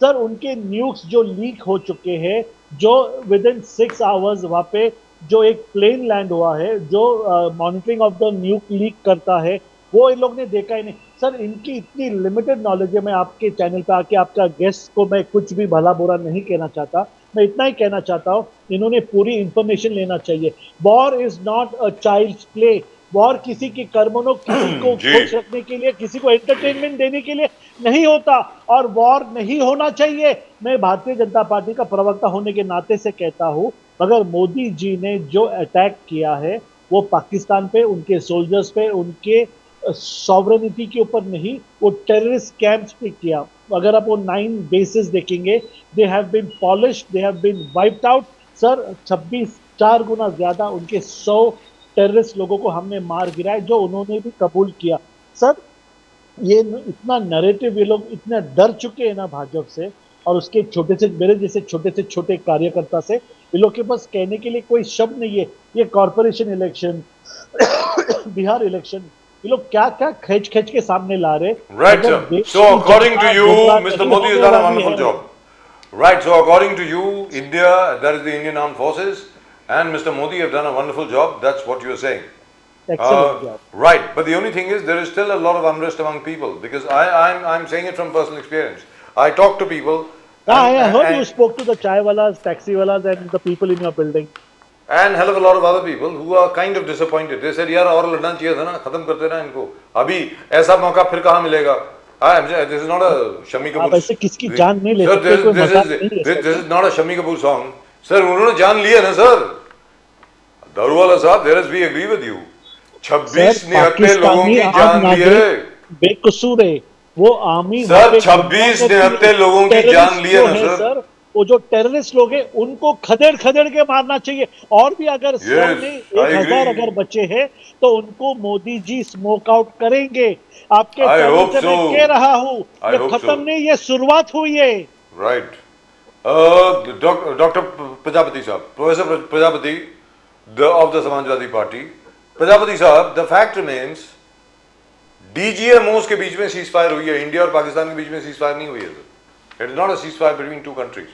Speaker 5: सर, उनके न्यूक्स जो लीक हो चुके हैं, जो विद इन 6 आवर्स वहां पे जो एक प्लेन लैंड हुआ है, जो मॉनिटरिंग ऑफ द न्यूक लीक करता है, वो इन लोग ने देखा ही नहीं। सर, इनकी इतनी लिमिटेड नॉलेज है। मैं आपके चैनल पे आके आपका गेस्ट को मैं कुछ भी भला बुरा नहीं कहना चाहता, मैं इतना ही कहना चाहता हूँ, इन्होंने पूरी इंफॉर्मेशन लेना चाहिए। War is not a child's play. War किसी के कर्मों, किसी को
Speaker 1: जी।
Speaker 5: खुश रखने के लिए, किसी को एंटरटेनमेंट देने के लिए नहीं होता, और वॉर नहीं होना चाहिए। मैं भारतीय जनता पार्टी का प्रवक्ता होने के नाते से कहता हूं, मगर मोदी जी ने जो अटैक किया है वो पाकिस्तान पे, उनके सोल्जर्स पे, उनके सॉवरेनिटी के ऊपर नहीं, वो टेररिस्ट कैंप्स पे किया। अगर आप वो 9 बेसेस देखेंगे, they have been polished, they have been wiped out. Sir, 26 4 गुना ज्यादा उनके 100 टेररिस्ट लोगों को हमने मार गिराया, जो उन्होंने भी कबूल किया। सर, ये इतना नैरेटिव, ये लोग इतना डर चुके हैं ना भाजपा से, और उसके छोटे से, मेरे जैसे छोटे से छोटे कार्यकर्ता से, ये लोग के पास कहने के लिए कोई शब्द नहीं है। ये कॉर्पोरेशन इलेक्शन, बिहार इलेक्शन, ये लोग क्या क्या खींच खींच के सामने ला रहे।
Speaker 1: Right,
Speaker 5: अगर
Speaker 1: sir.
Speaker 5: देश
Speaker 1: So,
Speaker 5: की
Speaker 1: according to
Speaker 5: जनता
Speaker 1: you,
Speaker 5: गुमराह
Speaker 1: Mr.
Speaker 5: नहीं
Speaker 1: Modi has
Speaker 5: होने
Speaker 1: done a
Speaker 5: वाली
Speaker 1: wonderful
Speaker 5: है।
Speaker 1: job. Right, so according to you, India, that is the Indian Armed Forces, and Mr. Modi have done a wonderful job. That's what you are saying.
Speaker 5: Excellent job.
Speaker 1: Right, but the only thing is there is still a lot of unrest among people, because I'm saying it from personal experience. I talk to people.
Speaker 5: I heard you spoke to the chai walas, taxi walas, and the people in your building.
Speaker 1: And hell of a lot of other people who are kind of disappointed. They said, यार और लड़ना चाहिए था ना, खत्म करते ना इनको, अभी ऐसा मौका फिर कहाँ मिलेगा? This is not a Shami Kapoor.
Speaker 5: आप ऐसे किसकी जान नहीं ले
Speaker 1: Sir,
Speaker 5: सकते, कोई मजाक नहीं ले सकते।
Speaker 1: this is not a Shami Kapoor song. Sir, उन्होंने जान लिया ना सर। दारूवाला साहब, there is we agree with you. 26 निहत्ते लोगों की जान ली है।
Speaker 5: बेकसूर है वो आर्मी।
Speaker 1: सर, 26 निहत्ते लोगों की जान ली है ना सर।
Speaker 5: वो जो टेररिस्ट लोग हैं उनको खदेड़ खदेड़ के मारना चाहिए। और भी अगर 100 में 1000 अगर बचे हैं तो उनको मोदी जी स्मोक आउट करेंगे। आपके चैनल से मैं कह रहा हूँ, ये खत्म नहीं, ये शुरुआत हुई है।
Speaker 1: राइट, डॉक्टर प्रजापति साहब, professor Prajapati of the Samajwadi party, Prajapati साहब, द फैक्ट रिमेन्स डीजीएमओस के बीच में सीज फायर हुई है, इंडिया और पाकिस्तान के बीच में सीज फायर नहीं हुई है sir. It is not a cease fire between two countries,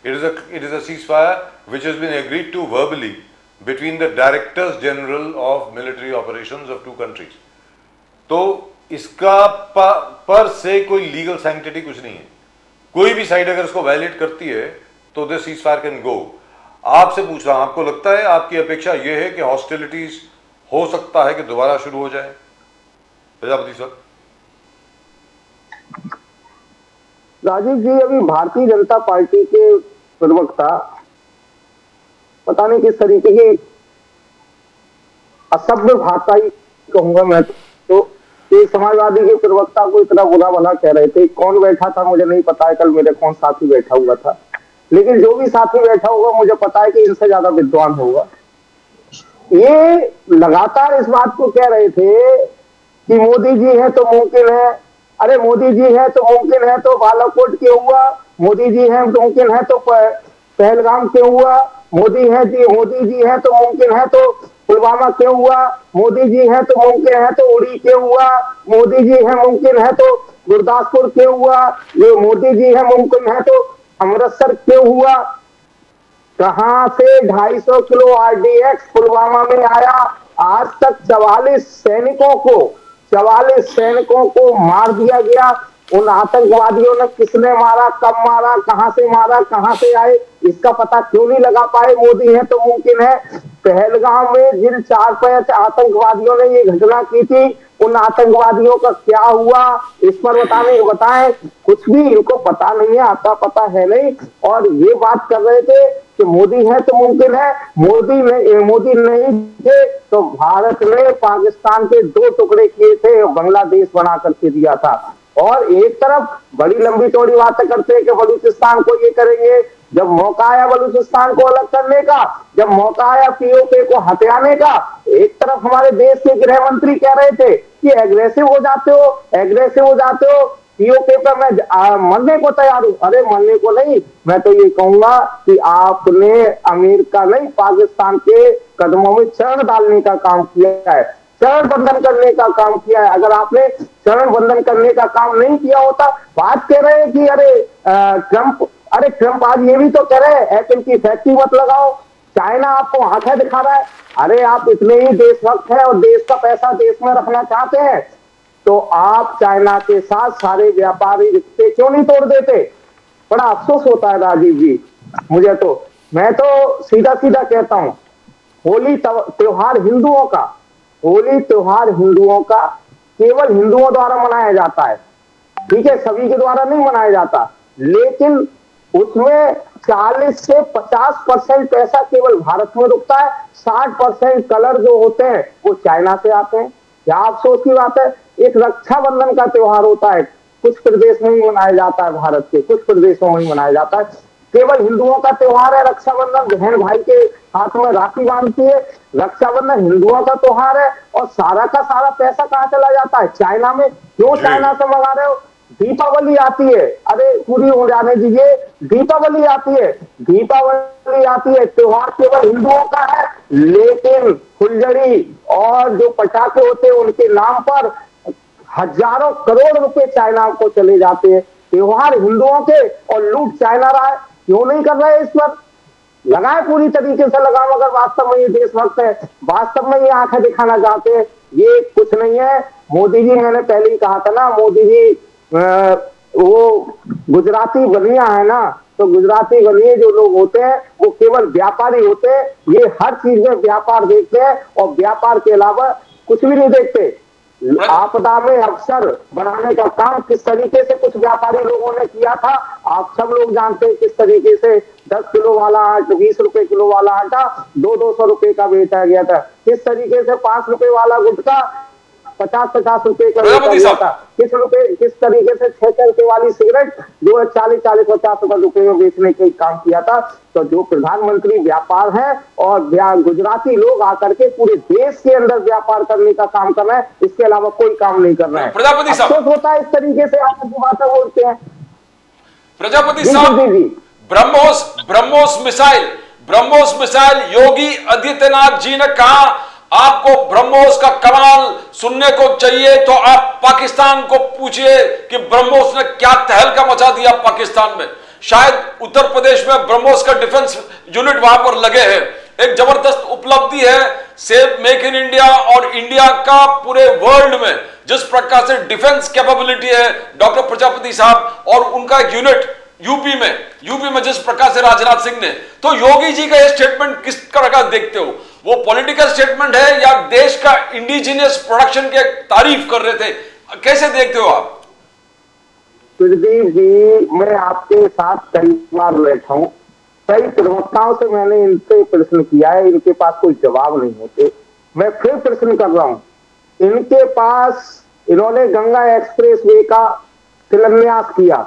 Speaker 1: it is a ceasefire which has been agreed to verbally between the directors general of military operations of two countries. तो इसका पर से कोई legal sanctity कुछ नहीं है। कोई भी साइड अगर इसको वायलेट करती है तो the cease fire can go. आपसे पूछ रहा हूं, आपको लगता है, आपकी अपेक्षा यह है कि हॉस्टिलिटीज हो सकता है कि दोबारा शुरू हो जाए? प्रजापति सर।
Speaker 4: राजीव जी, अभी भारतीय जनता पार्टी के प्रवक्ता पता नहीं किस तरीके की असभ्य भाषा ही कहूंगा मैं तो, एक समाजवादी के प्रवक्ता को इतना बुरा भला कह रहे थे। कौन बैठा था मुझे नहीं पता है, कल मेरे कौन साथी बैठा हुआ था, लेकिन जो भी साथी बैठा होगा मुझे पता है कि इनसे ज्यादा विद्वान होगा। ये लगातार इस बात को कह रहे थे कि मोदी जी है तो मुमकिन है, अरे मोदी जी है तो मुमकिन है तो बालाकोट क्यों हुआ, मोदी जी है तो मुमकिन है तो पहलगाम क्यों हुआ, मोदी जी है तो मुमकिन है तो पुलवामा क्यों हुआ, मोदी जी है तो मुमकिन है तो उड़ी क्यों हुआ, मोदी जी है मुमकिन है तो गुरदासपुर क्यों हुआ, ये मोदी जी है मुमकिन है तो अमृतसर क्यों हुआ। कहां से 250 किलो आरडीएक्स पुलवामा में आया, आज तक 44 सैनिकों को मार दिया गया। उन आतंकवादियों ने किसने मारा, कब मारा, कहां से आए, इसका पता क्यों नहीं लगा पाए? मोदी है तो मुमकिन है। पहलगाम में जिन 4-5 आतंकवादियों ने ये घटना की थी, उन आतंकवादियों का क्या हुआ, इस पर बताएं। कुछ भी इनको पता नहीं है, आता पता है नहीं। और ये बात कर रहे थे कि मोदी है तो मुमकिन है। मोदी नहीं थे तो भारत ने पाकिस्तान के 2 टुकड़े किए थे और बांग्लादेश बना करके दिया था। और एक तरफ बड़ी लंबी चौड़ी बातें करते हैं कि बलूचिस्तान को ये करेंगे। जब मौका आया बलूचिस्तान को अलग करने का, जब मौका आया पीओके को हटाने का, एक तरफ हमारे देश के गृह मंत्री कह रहे थे कि एग्रेसिव हो जाते हो, पीओके पर मैं मरने को तैयार हूं। अरे मरने को नहीं, मैं तो ये कहूंगा कि आपने अमेरिका नहीं, पाकिस्तान के कदमों में चरण डालने का काम किया है, चरण बंधन करने का काम किया है। अगर आपने चरण बंधन करने का काम नहीं किया होता, बात कह रहे हैं कि ट्रंप आज ये भी तो कह रहे हैं एप्पल की फैक्ट्री मत लगाओ, चाइना आपको आंखें दिखा रहा है। अरे आप इतने ही देशभक्त हैं और देश का पैसा देश में रखना चाहते हैं, तो आप चाइना के साथ सारे व्यापारी रिश्ते क्यों नहीं तोड़ देते? बड़ा अफसोस होता है राजीव जी मुझे तो। मैं तो सीधा कहता हूं, होली त्योहार हिंदुओं का केवल हिंदुओं द्वारा मनाया जाता है, ठीक है, सभी के द्वारा नहीं मनाया जाता, लेकिन उसमें 40 से 50% पैसा केवल भारत में रुकता है। 60% कलर जो होते हैं वो चाइना से आते हैं। क्या अफसोस की बात है। एक रक्षाबंधन का त्योहार होता है, कुछ प्रदेश में ही मनाया जाता है, भारत के कुछ प्रदेशों में ही मनाया जाता है। केवल हिंदुओं का त्योहार है रक्षाबंधन, बहन भाई के हाथ में राखी बांधती है। रक्षाबंधन हिंदुओं का त्योहार है और सारा का सारा पैसा कहां चला जाता है? चाइना में। क्यों चाइना से मंगा रहे हो? दीपावली आती है, अरे पूरी हो जाने दीजिए, दीपावली आती है, त्योहार केवल हिंदुओं का है, लेकिन फुलझड़ी और जो पटाखे होते हैं उनके नाम पर हजारों करोड़ रुपए चाइना को चले जाते हैं। त्योहार हिंदुओं के और लूट चाइना रहा है। क्यों नहीं कर रहे? इस पर लगाए, पूरी तरीके से लगाओ। अगर वास्तव में ये देशभक्त है, वास्तव में ये आंखें दिखाना चाहते हैं, ये कुछ नहीं है। मोदी जी, मैंने पहले ही कहा था ना, मोदी जी वो गुजराती बनिया है ना, तो गुजराती बनिए जो लोग होते हैं वो केवल व्यापारी होते हैं। ये हर चीज में व्यापार देखते हैं और व्यापार के अलावा कुछ भी नहीं देखते। आपदा में अवसर बनाने का काम किस तरीके से कुछ व्यापारी लोगों ने किया था, आप सब लोग जानते हैं। किस तरीके से 10 किलो वाला आटा, 20 रुपए किलो वाला आटा 200 रुपए का बेचा गया था। किस तरीके से 5 रुपए वाला गुटखा 50 रुपए का बेचा गया था। किस तरीके से 6 रुपए वाली सिगरेट जो है 40-50 रुपए में बेचने का काम किया था। तो जो प्रधानमंत्री व्यापार है और गुजराती लोग आकर के पूरे देश के अंदर व्यापार करने का काम कर रहे हैं, इसके अलावा कोई काम नहीं कर रहे हैं।
Speaker 2: प्रजापति साहब,
Speaker 4: अफसोस होता है इस तरीके से आप बातें बोलते हैं।
Speaker 2: प्रजापति साहब, ब्रह्मोस मिसाइल योगी आदित्यनाथ जी ने कहा आपको ब्रह्मोस का कमाल सुनने को चाहिए तो आप पाकिस्तान को पूछिए कि ब्रह्मोस ने क्या तहलका मचा दिया पाकिस्तान में। शायद उत्तर प्रदेश में ब्रह्मोस का डिफेंस यूनिट वहां पर लगे हैं। एक जबरदस्त उपलब्धि है सेफ मेक इन इंडिया और इंडिया का पूरे वर्ल्ड में जिस प्रकार से डिफेंस कैपेबिलिटी है डॉक्टर प्रजापति साहब और उनका एक यूनिट यूपी में जिस प्रकार से राजनाथ सिंह ने, तो योगी जी का ये स्टेटमेंट किस तरह का देखते हो? वो पॉलिटिकल स्टेटमेंट है या देश का इंडिजिनियस प्रोडक्शन के तारीफ कर रहे थे? कैसे देखते हो आप?
Speaker 4: सुखदेव जी, मैं आपके साथ कई बार बैठा हूं, कई प्रवक्ताओं से मैंने इनसे प्रश्न किया है, इनके पास कोई जवाब नहीं होते। मैं फिर प्रश्न कर रहा हूं, इनके पास इन्होंने गंगा एक्सप्रेस वे का शिलान्यास किया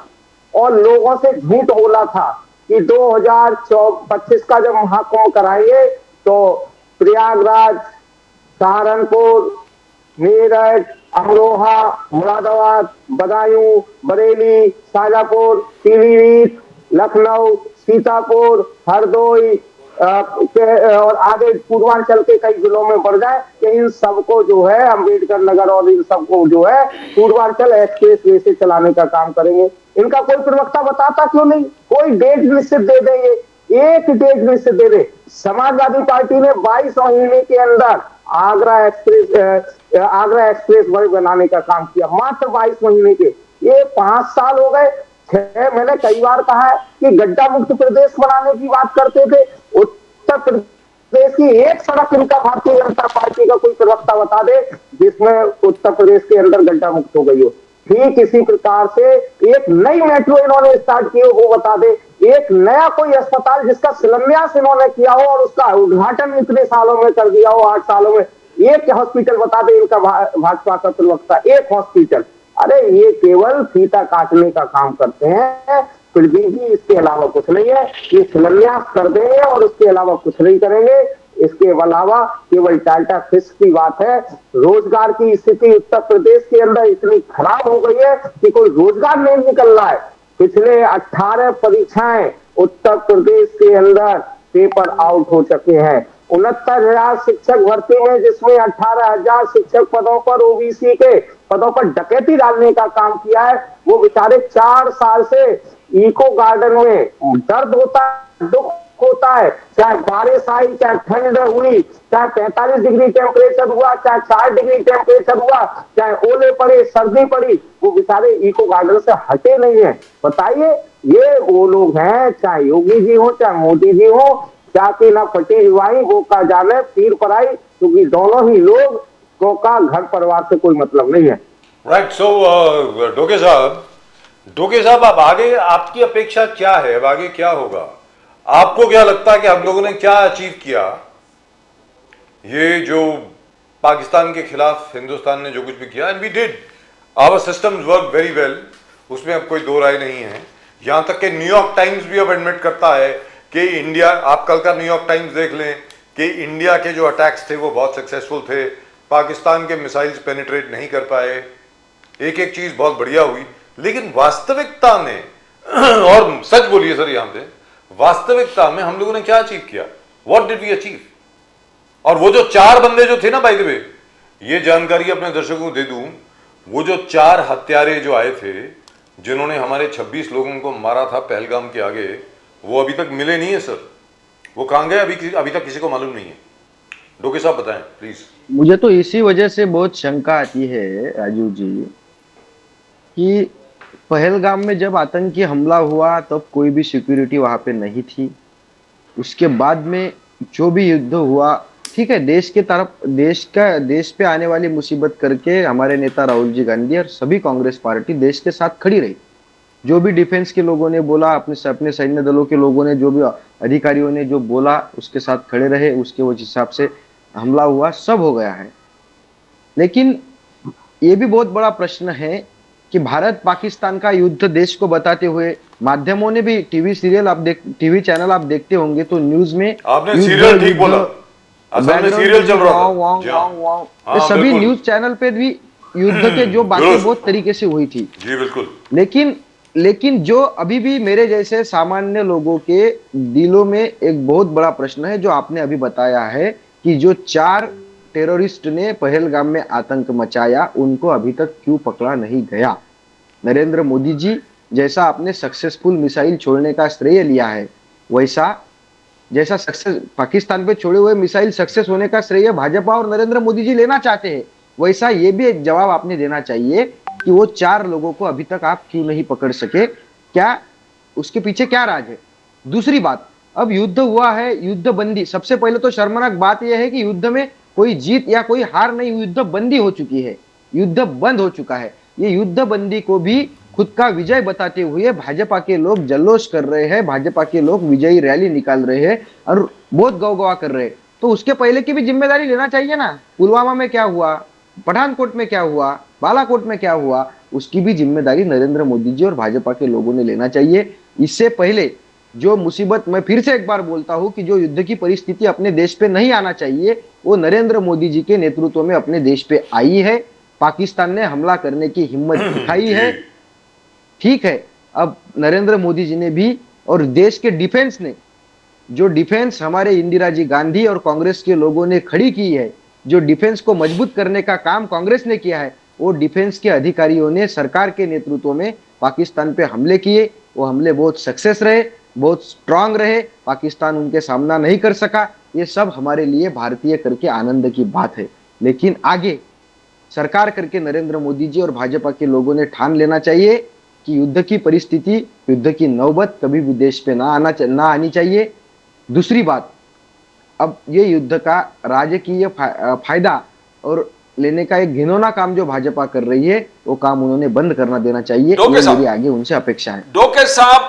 Speaker 4: और लोगों से झूठ बोला था कि 2025 का जब महाकुंभ कराएंगे तो प्रयागराज, सहारनपुर, मेरठ, अमरोहा, मुरादाबाद, बदायूं, बरेली, शाजापुर, पीलीभीत, लखनऊ, सीतापुर, हरदोई और आगे पूर्वांचल के कई जिलों में बढ़ जाए कि इन सबको जो है अंबेडकर नगर और इन सबको जो है पूर्वांचल एक्सप्रेस वे से चलाने का काम करेंगे। इनका कोई प्रवक्ता बताता क्यों नहीं? कोई डेट निश्चित दे देंगे, एक डेट लिस्ट दे दे। समाजवादी पार्टी ने 22 महीने के अंदर आगरा एक्सप्रेस वे बनाने का काम किया, मात्र 22 महीने के। ये 5 साल हो गए। मैंने कई बार कहा है कि गड्ढा मुक्त प्रदेश बनाने की बात करते थे। उत्तर प्रदेश की एक सड़क इनका भारतीय जनता पार्टी का कोई प्रवक्ता बता दे जिसमें उत्तर प्रदेश के अंदर गड्ढा मुक्त हो गई हो। ठीक इसी प्रकार से एक नई मेट्रो इन्होंने स्टार्ट की हो, वो बता दे। एक नया कोई अस्पताल जिसका शिलान्यास इन्होंने किया हो और उसका उद्घाटन इतने सालों में कर दिया हो, 8 सालों में, एक हॉस्पिटल बता दे इनका भाजपा का प्रवक्ता, एक हॉस्पिटल। अरे ये केवल फीता काटने का काम करते हैं, प्रदीप जी, इसके अलावा कुछ नहीं है। ये शिलान्यास कर देंगे और उसके अलावा कुछ नहीं करेंगे। इसके अलावा केवल टाटा फिश की बात है। रोजगार की स्थिति उत्तर प्रदेश के अंदर इतनी खराब हो गई है कि कोई रोजगार नहीं निकल रहा है। पिछले 18 परीक्षाएं उत्तर प्रदेश के अंदर पेपर आउट हो चुके हैं। 69,000 शिक्षक भर्ती में, जिसमें 18,000 शिक्षक पदों पर ओबीसी के पदों पर डकैती डालने का काम किया है। वो बेचारे 4 साल से इको गार्डन में दर्द होता है, दुख होता है, चाहे बारिश आई, चाहे ठंड हुई, चाहे 45 डिग्री टेम्परेचर हुआ, चाहे 4 डिग्री टेम्परेचर हुआ, चाहे ओले पड़े, सर्दी पड़ी, वो बेचारे इको गार्डन से हटे नहीं है। बताइए, ये वो लोग हैं, चाहे योगी जी हो, चाहे मोदी जी हो, जाति ना फटी हुई वो का जाने पीर पराई, क्योंकि दोनों ही लोग को का घर परिवार से कोई मतलब नहीं है।
Speaker 1: राइट। सो डोके साहब, अब आगे आपकी अपेक्षा क्या है? अब आगे क्या होगा? आपको क्या लगता है कि हम लोगों ने क्या अचीव किया? ये जो पाकिस्तान के खिलाफ हिंदुस्तान ने जो कुछ भी किया, and we did, our systems work very well, उसमें अब कोई दो राय नहीं है। यहां तक कि न्यूयॉर्क टाइम्स भी अब एडमिट करता है कि इंडिया, आप कल का न्यूयॉर्क टाइम्स देख लें कि इंडिया के जो अटैक्स थे वो बहुत सक्सेसफुल थे, पाकिस्तान के मिसाइल्स पेनिट्रेट नहीं कर पाए, एक एक चीज बहुत बढ़िया हुई। लेकिन वास्तविकता में और सच बोलिए सर यहां पे, वास्तविकता में हम लोगों ने क्या अचीव किया? What did we achieve? और वो जो 4 बंदे जो थे ना, बाय द वे, ये जानकारी अपने दर्शकों को दे दूं, वो जो 4 हत्यारे जो आए थे जिन्होंने हमारे 26 लोगों को मारा था पहलगाम के आगे, वो अभी तक मिले नहीं है सर। वो कहां गए अभी तक किसी को मालूम नहीं है। डोके साहब बताएं प्लीज।
Speaker 3: मुझे तो इसी वजह से बहुत शंका आती है राजू जी कि पहलगाम में जब आतंकी हमला हुआ तब कोई भी सिक्योरिटी वहां पे नहीं थी। उसके बाद में जो भी युद्ध हुआ, ठीक है, देश पे आने वाली मुसीबत करके हमारे नेता राहुल जी गांधी और सभी कांग्रेस पार्टी देश के साथ खड़ी रही। जो भी डिफेंस के लोगों ने बोला, अपने सैन्य दलों के लोगों ने, जो भी अधिकारियों ने जो बोला, उसके साथ खड़े रहे, उसके वो हिसाब से हमला हुआ, सब हो गया है। लेकिन ये भी बहुत बड़ा प्रश्न है कि भारत पाकिस्तान का युद्ध देश को बताते हुए माध्यमों ने भी, टीवी चैनल आप देखते होंगे तो न्यूज में,
Speaker 1: आपने सीरियल ठीक बोला, असल में सीरियल चल रहा था,
Speaker 3: सभी न्यूज चैनल पे भी युद्ध के जो बातें बहुत तरीके से हुई थी
Speaker 1: जी बिल्कुल।
Speaker 3: लेकिन जो अभी भी मेरे जैसे सामान्य लोगों के दिलों में एक बहुत बड़ा प्रश्न है, जो आपने अभी बताया है कि जो 4 टेररिस्ट ने पहलगाम में आतंक मचाया, उनको अभी तक क्यों पकड़ा नहीं गया? नरेंद्र मोदी जी जैसा आपने सक्सेसफुल मिसाइल छोड़ने का श्रेय लिया है, वैसा जैसा सक्सेस पाकिस्तान पे छोड़े हुए मिसाइल सक्सेस होने का श्रेय भाजपा और नरेंद्र मोदी जी लेना चाहते हैं, वैसा ये भी एक जवाब आपने देना चाहिए कि वो 4 लोगों को अभी तक आप क्यों नहीं पकड़ सके, क्या उसके पीछे क्या राज है? दूसरी बात, अब युद्ध हुआ है, युद्ध बंदी, सबसे पहले तो शर्मनाक बात यह है कि युद्ध में कोई जीत या कोई हार नहीं, युद्ध बंदी हो चुकी है, युद्ध बंद हो चुका है। ये युद्ध बंदी को भी खुद का विजय बताते हुए भाजपा के लोग जल्लोष कर रहे हैं, भाजपा के लोग विजयी रैली निकाल रहे हैं और बहुत गौगवा कर रहे हैं। तो उसके पहले की भी जिम्मेदारी लेना चाहिए ना। पुलवामा में क्या हुआ, पठानकोट में क्या हुआ, बालाकोट में क्या हुआ, उसकी भी जिम्मेदारी नरेंद्र मोदी जी और भाजपा के लोगों ने लेना चाहिए। इससे पहले जो मुसीबत, मैं फिर से एक बार बोलता हूं कि जो युद्ध की परिस्थिति अपने देश पे नहीं आना चाहिए, वो नरेंद्र मोदी जी के नेतृत्व में अपने देश पे आई है। पाकिस्तान ने हमला करने की हिम्मत दिखाई है, ठीक है। अब नरेंद्र मोदी जी ने भी और देश के डिफेंस ने, जो डिफेंस हमारे इंदिरा जी गांधी और कांग्रेस के लोगों ने खड़ी की है, जो डिफेंस को मजबूत करने का काम कांग्रेस ने किया है, वो डिफेंस के अधिकारियों ने सरकार के नेतृत्व में पाकिस्तान पे हमले किए। वो हमले बहुत सक्सेस रहे। बहुत स्ट्रांग रहे, पाकिस्तान उनके सामना नहीं कर सका, ये सब हमारे लिए भारतीय करके आनंद की बात है। लेकिन आगे सरकार करके नरेंद्र मोदी जी और भाजपा के लोगों ने ठान लेना चाहिए कि युद्ध की परिस्थिति, युद्ध की नौबत कभी भी देश पे ना आनी चाहिए। दूसरी बात, अब ये युद्ध का राजकीय फायदा और लेने का एक घिनौना काम जो भाजपा कर रही है, वो काम उन्होंने बंद करना देना चाहिए। ये मेरी आगे उनसे अपेक्षा है।
Speaker 2: डोके साहब,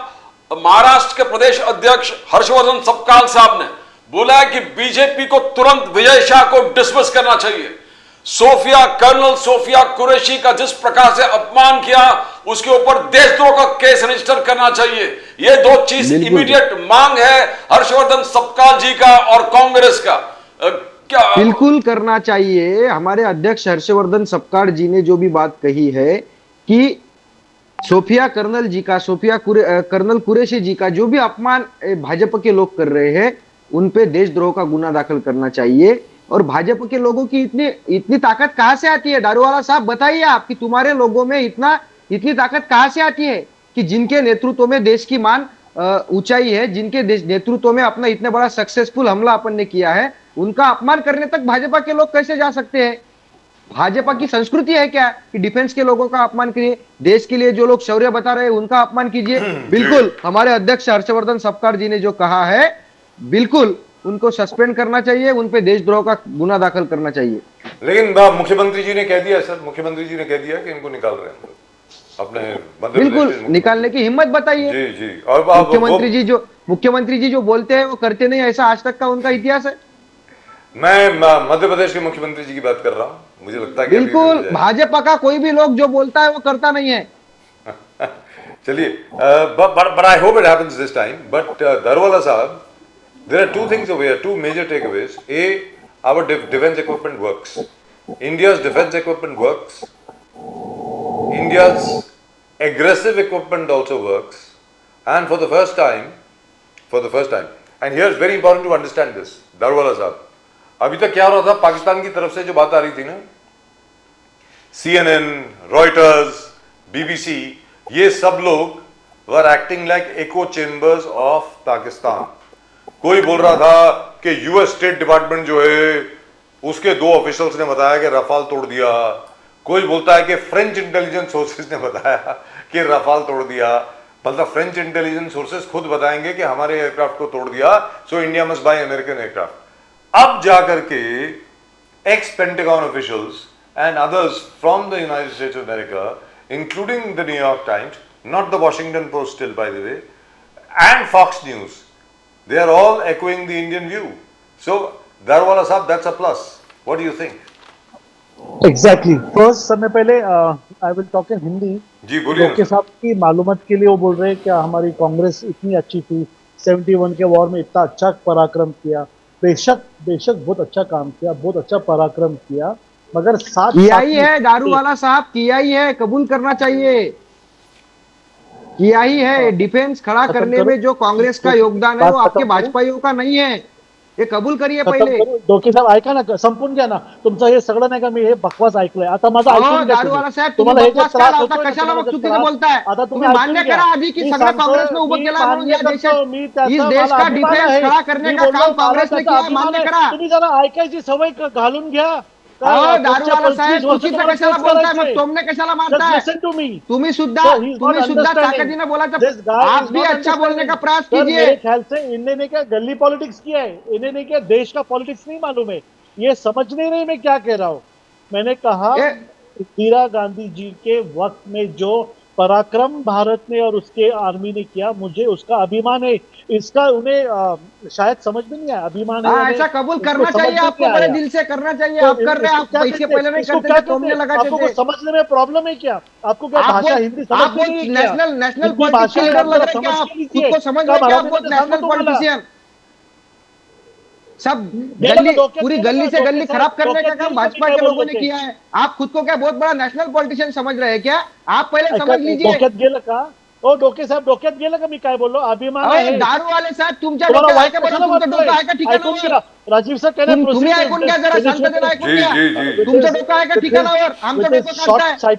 Speaker 2: महाराष्ट्र के प्रदेश अध्यक्ष हर्षवर्धन सपकाल साहब ने बोला है कि बीजेपी को तुरंत विजय शाह को डिसमिस करना चाहिए। कर्नल सोफिया कुरैशी का जिस प्रकार से अपमान किया, उसके ऊपर देशद्रोह का केस रजिस्टर करना चाहिए। ये दो चीज इमीडिएट मांग है हर्षवर्धन सपकाल जी का और कांग्रेस का। क्या
Speaker 3: बिल्कुल करना चाहिए। हमारे अध्यक्ष हर्षवर्धन सपकाल जी ने जो भी बात कही है कि कर्नल कुरैशी जी का जो भी अपमान भाजपा के लोग कर रहे हैं, उन पे देशद्रोह का गुना दाखिल करना चाहिए। और भाजपा के लोगों की इतनी ताकत कहां से आती है? दारूवाला साहब बताइए आप कि तुम्हारे लोगों में इतनी ताकत कहां से आती है कि जिनके नेतृत्व में देश की मान ऊंचाई है, जिनके नेतृत्व में अपना इतना बड़ा सक्सेसफुल हमला अपन ने किया है, उनका अपमान करने तक भाजपा के लोग कैसे जा सकते हैं? भाजपा की संस्कृति है क्या कि डिफेंस के लोगों का अपमान करिए? देश के लिए जो लोग शौर्य बता रहे हैं उनका अपमान कीजिए। बिल्कुल हमारे अध्यक्ष हर्षवर्धन सपकाल जी ने जो कहा है, बिल्कुल उनको सस्पेंड करना चाहिए, उन पे देशद्रोह का गुना दाखिल करना चाहिए।
Speaker 1: लेकिन मुख्यमंत्री जी ने कह दिया सर, मुख्यमंत्री जी ने कह दिया कि इनको निकाल रहे हैं अपने मध्य
Speaker 3: बिल्कुल
Speaker 1: प्रदेश
Speaker 3: निकालने की हिम्मत बताइए।
Speaker 1: जी जी। और
Speaker 3: मुख्यमंत्री जी जो बोलते हैं वो करते नहीं, ऐसा आज तक का उनका इतिहास है।
Speaker 1: मैं मध्य प्रदेश के मुख्यमंत्री जी की बात कर रहा हूं। मुझे लगता है कि
Speaker 3: बिल्कुल भाजपा का कोई भी लोग जो बोलता है वो करता नहीं है।
Speaker 1: चलिए, but I hope it happens this time. But Darwala Sahab, there are two things over here, two major takeaways. A, our defense equipment works. India's defense equipment works. India's aggressive equipment also works. And for the first time, and here's very important to understand this, Darwala Sahab, अभी तक क्या हो रहा था? पाकिस्तान की तरफ से जो बात आ रही थी ना, CNN, Reuters, BBC, ये सब लोग were acting like echo chambers of Pakistan. कोई बोल रहा था कि यूएस स्टेट डिपार्टमेंट जो है उसके 2 ऑफिशियल्स ने बताया कि रफाल तोड़ दिया। कोई बोलता है कि फ्रेंच इंटेलिजेंस सोर्सेज ने बताया कि रफाल तोड़ दिया। मतलब फ्रेंच इंटेलिजेंस सोर्सेज खुद बताएंगे कि हमारे एयरक्राफ्ट को तोड़ दिया, so India must buy American aircraft. अब जाकर के ex Pentagon officials and others from the United States of America, including the New York Times, not the Washington Post still by the way, and Fox News, they are all echoing the Indian view. So Darwala Sahab, that's a plus. What do you think?
Speaker 5: Exactly first समय पहले I will talk in Hindi.
Speaker 1: जी बोलिए।
Speaker 5: डोके साहब की मालूमात के लिए वो बोल रहे हैं कि हमारी कांग्रेस इतनी अच्छी थी, 71 के वॉर में इतना अच्छा पराक्रम किया। बेशक बहुत अच्छा काम किया, बहुत अच्छा पराक्रम किया, मगर साथ
Speaker 3: किया ही है दारूवाला साहब, किया ही है, कबूल करना चाहिए, किया ही है। डिफेंस खड़ा करने में जो कांग्रेस का योगदान है वो आपके भाजपाइयों का नाही है, हे कबूल करिए पहिले।
Speaker 5: डोके साहेब ऐका ना, संपून घ्या ना तुमचं हे सगळं नाही का, मी हे बकवास ऐकलंय। आता माझं ऐकून घ्या
Speaker 3: दारूवाला साहेब, तुम्हाला बकवास काय लावता? कशाला मग चुकीचं बोलताय? तुम्ही मान्य करा आधी की सगळं काँग्रेसने उभं केलं म्हणून या देशात, इस देश का डिफेंस खड़ा करने का काम काँग्रेसने किया, मान्य करा।
Speaker 5: तुम्ही जरा ऐकायची सवय घालून घ्या।
Speaker 3: दारूवाला साहेब चुकीचं कशाला बोलताय? मग तुमने कशाला मारताय? तुम्ही सुद्धा ताकदीने बोलायचं, आप भी अच्छा बोलने का प्रयास कीजिए।
Speaker 5: मेरे ख्याल से इन्हें ने क्या गली पॉलिटिक्स किया है, इन्हें ने क्या देश का पॉलिटिक्स नहीं मालूम है, ये समझने नहीं मैं क्या कह रहा हूँ। मैंने कहा इंदिरा गांधी जी के वक्त में जो पराक्रम भारत ने और उसके आर्मी ने किया, मुझे उसका अभिमान है। इसका उन्हें शायद समझ में नहीं आया, अभिमान है।
Speaker 3: ऐसा कबूल करना चाहिए, आपको बड़े दिल से करना चाहिए। आप कर रहे हैं, आप इसके पहले नहीं करते थे, तुमने लगाते थे।
Speaker 5: समझने में प्रॉब्लम है क्या? आपको क्या भाषा हिंदी समझ में नहीं?
Speaker 3: नेशनल पॉलिटिशियन लग रहे हैं क्या? आप खुद को समझ रहे हैं क्या? आप नेशनल पॉलिटिशियन सब गली, पूरी गली से गली खराब करने का काम भाजपा के लोगों ने किया है। आप खुद को क्या बहुत बड़ा नेशनल पॉलिटिशियन समझ रहे हैं क्या? आप पहले समझ लीजिए।
Speaker 5: डोक्यात गेलं का? ओ डोके साहेब, डोक्यात गेलं का? मी काय बोललो? अभिमान आहे।
Speaker 3: दारूवाले साहेब, तुमच्या डोक्यात आहे का? बरं तुमचं डोकं आहे का ठिकाणावर?
Speaker 5: राजीव सर
Speaker 3: तुम्ही ऐकून घ्या जरा, शांततेने ऐकून घ्या। तुमचं डोकं आहे का ठिकाणावर? आमचं डोकं काढताय।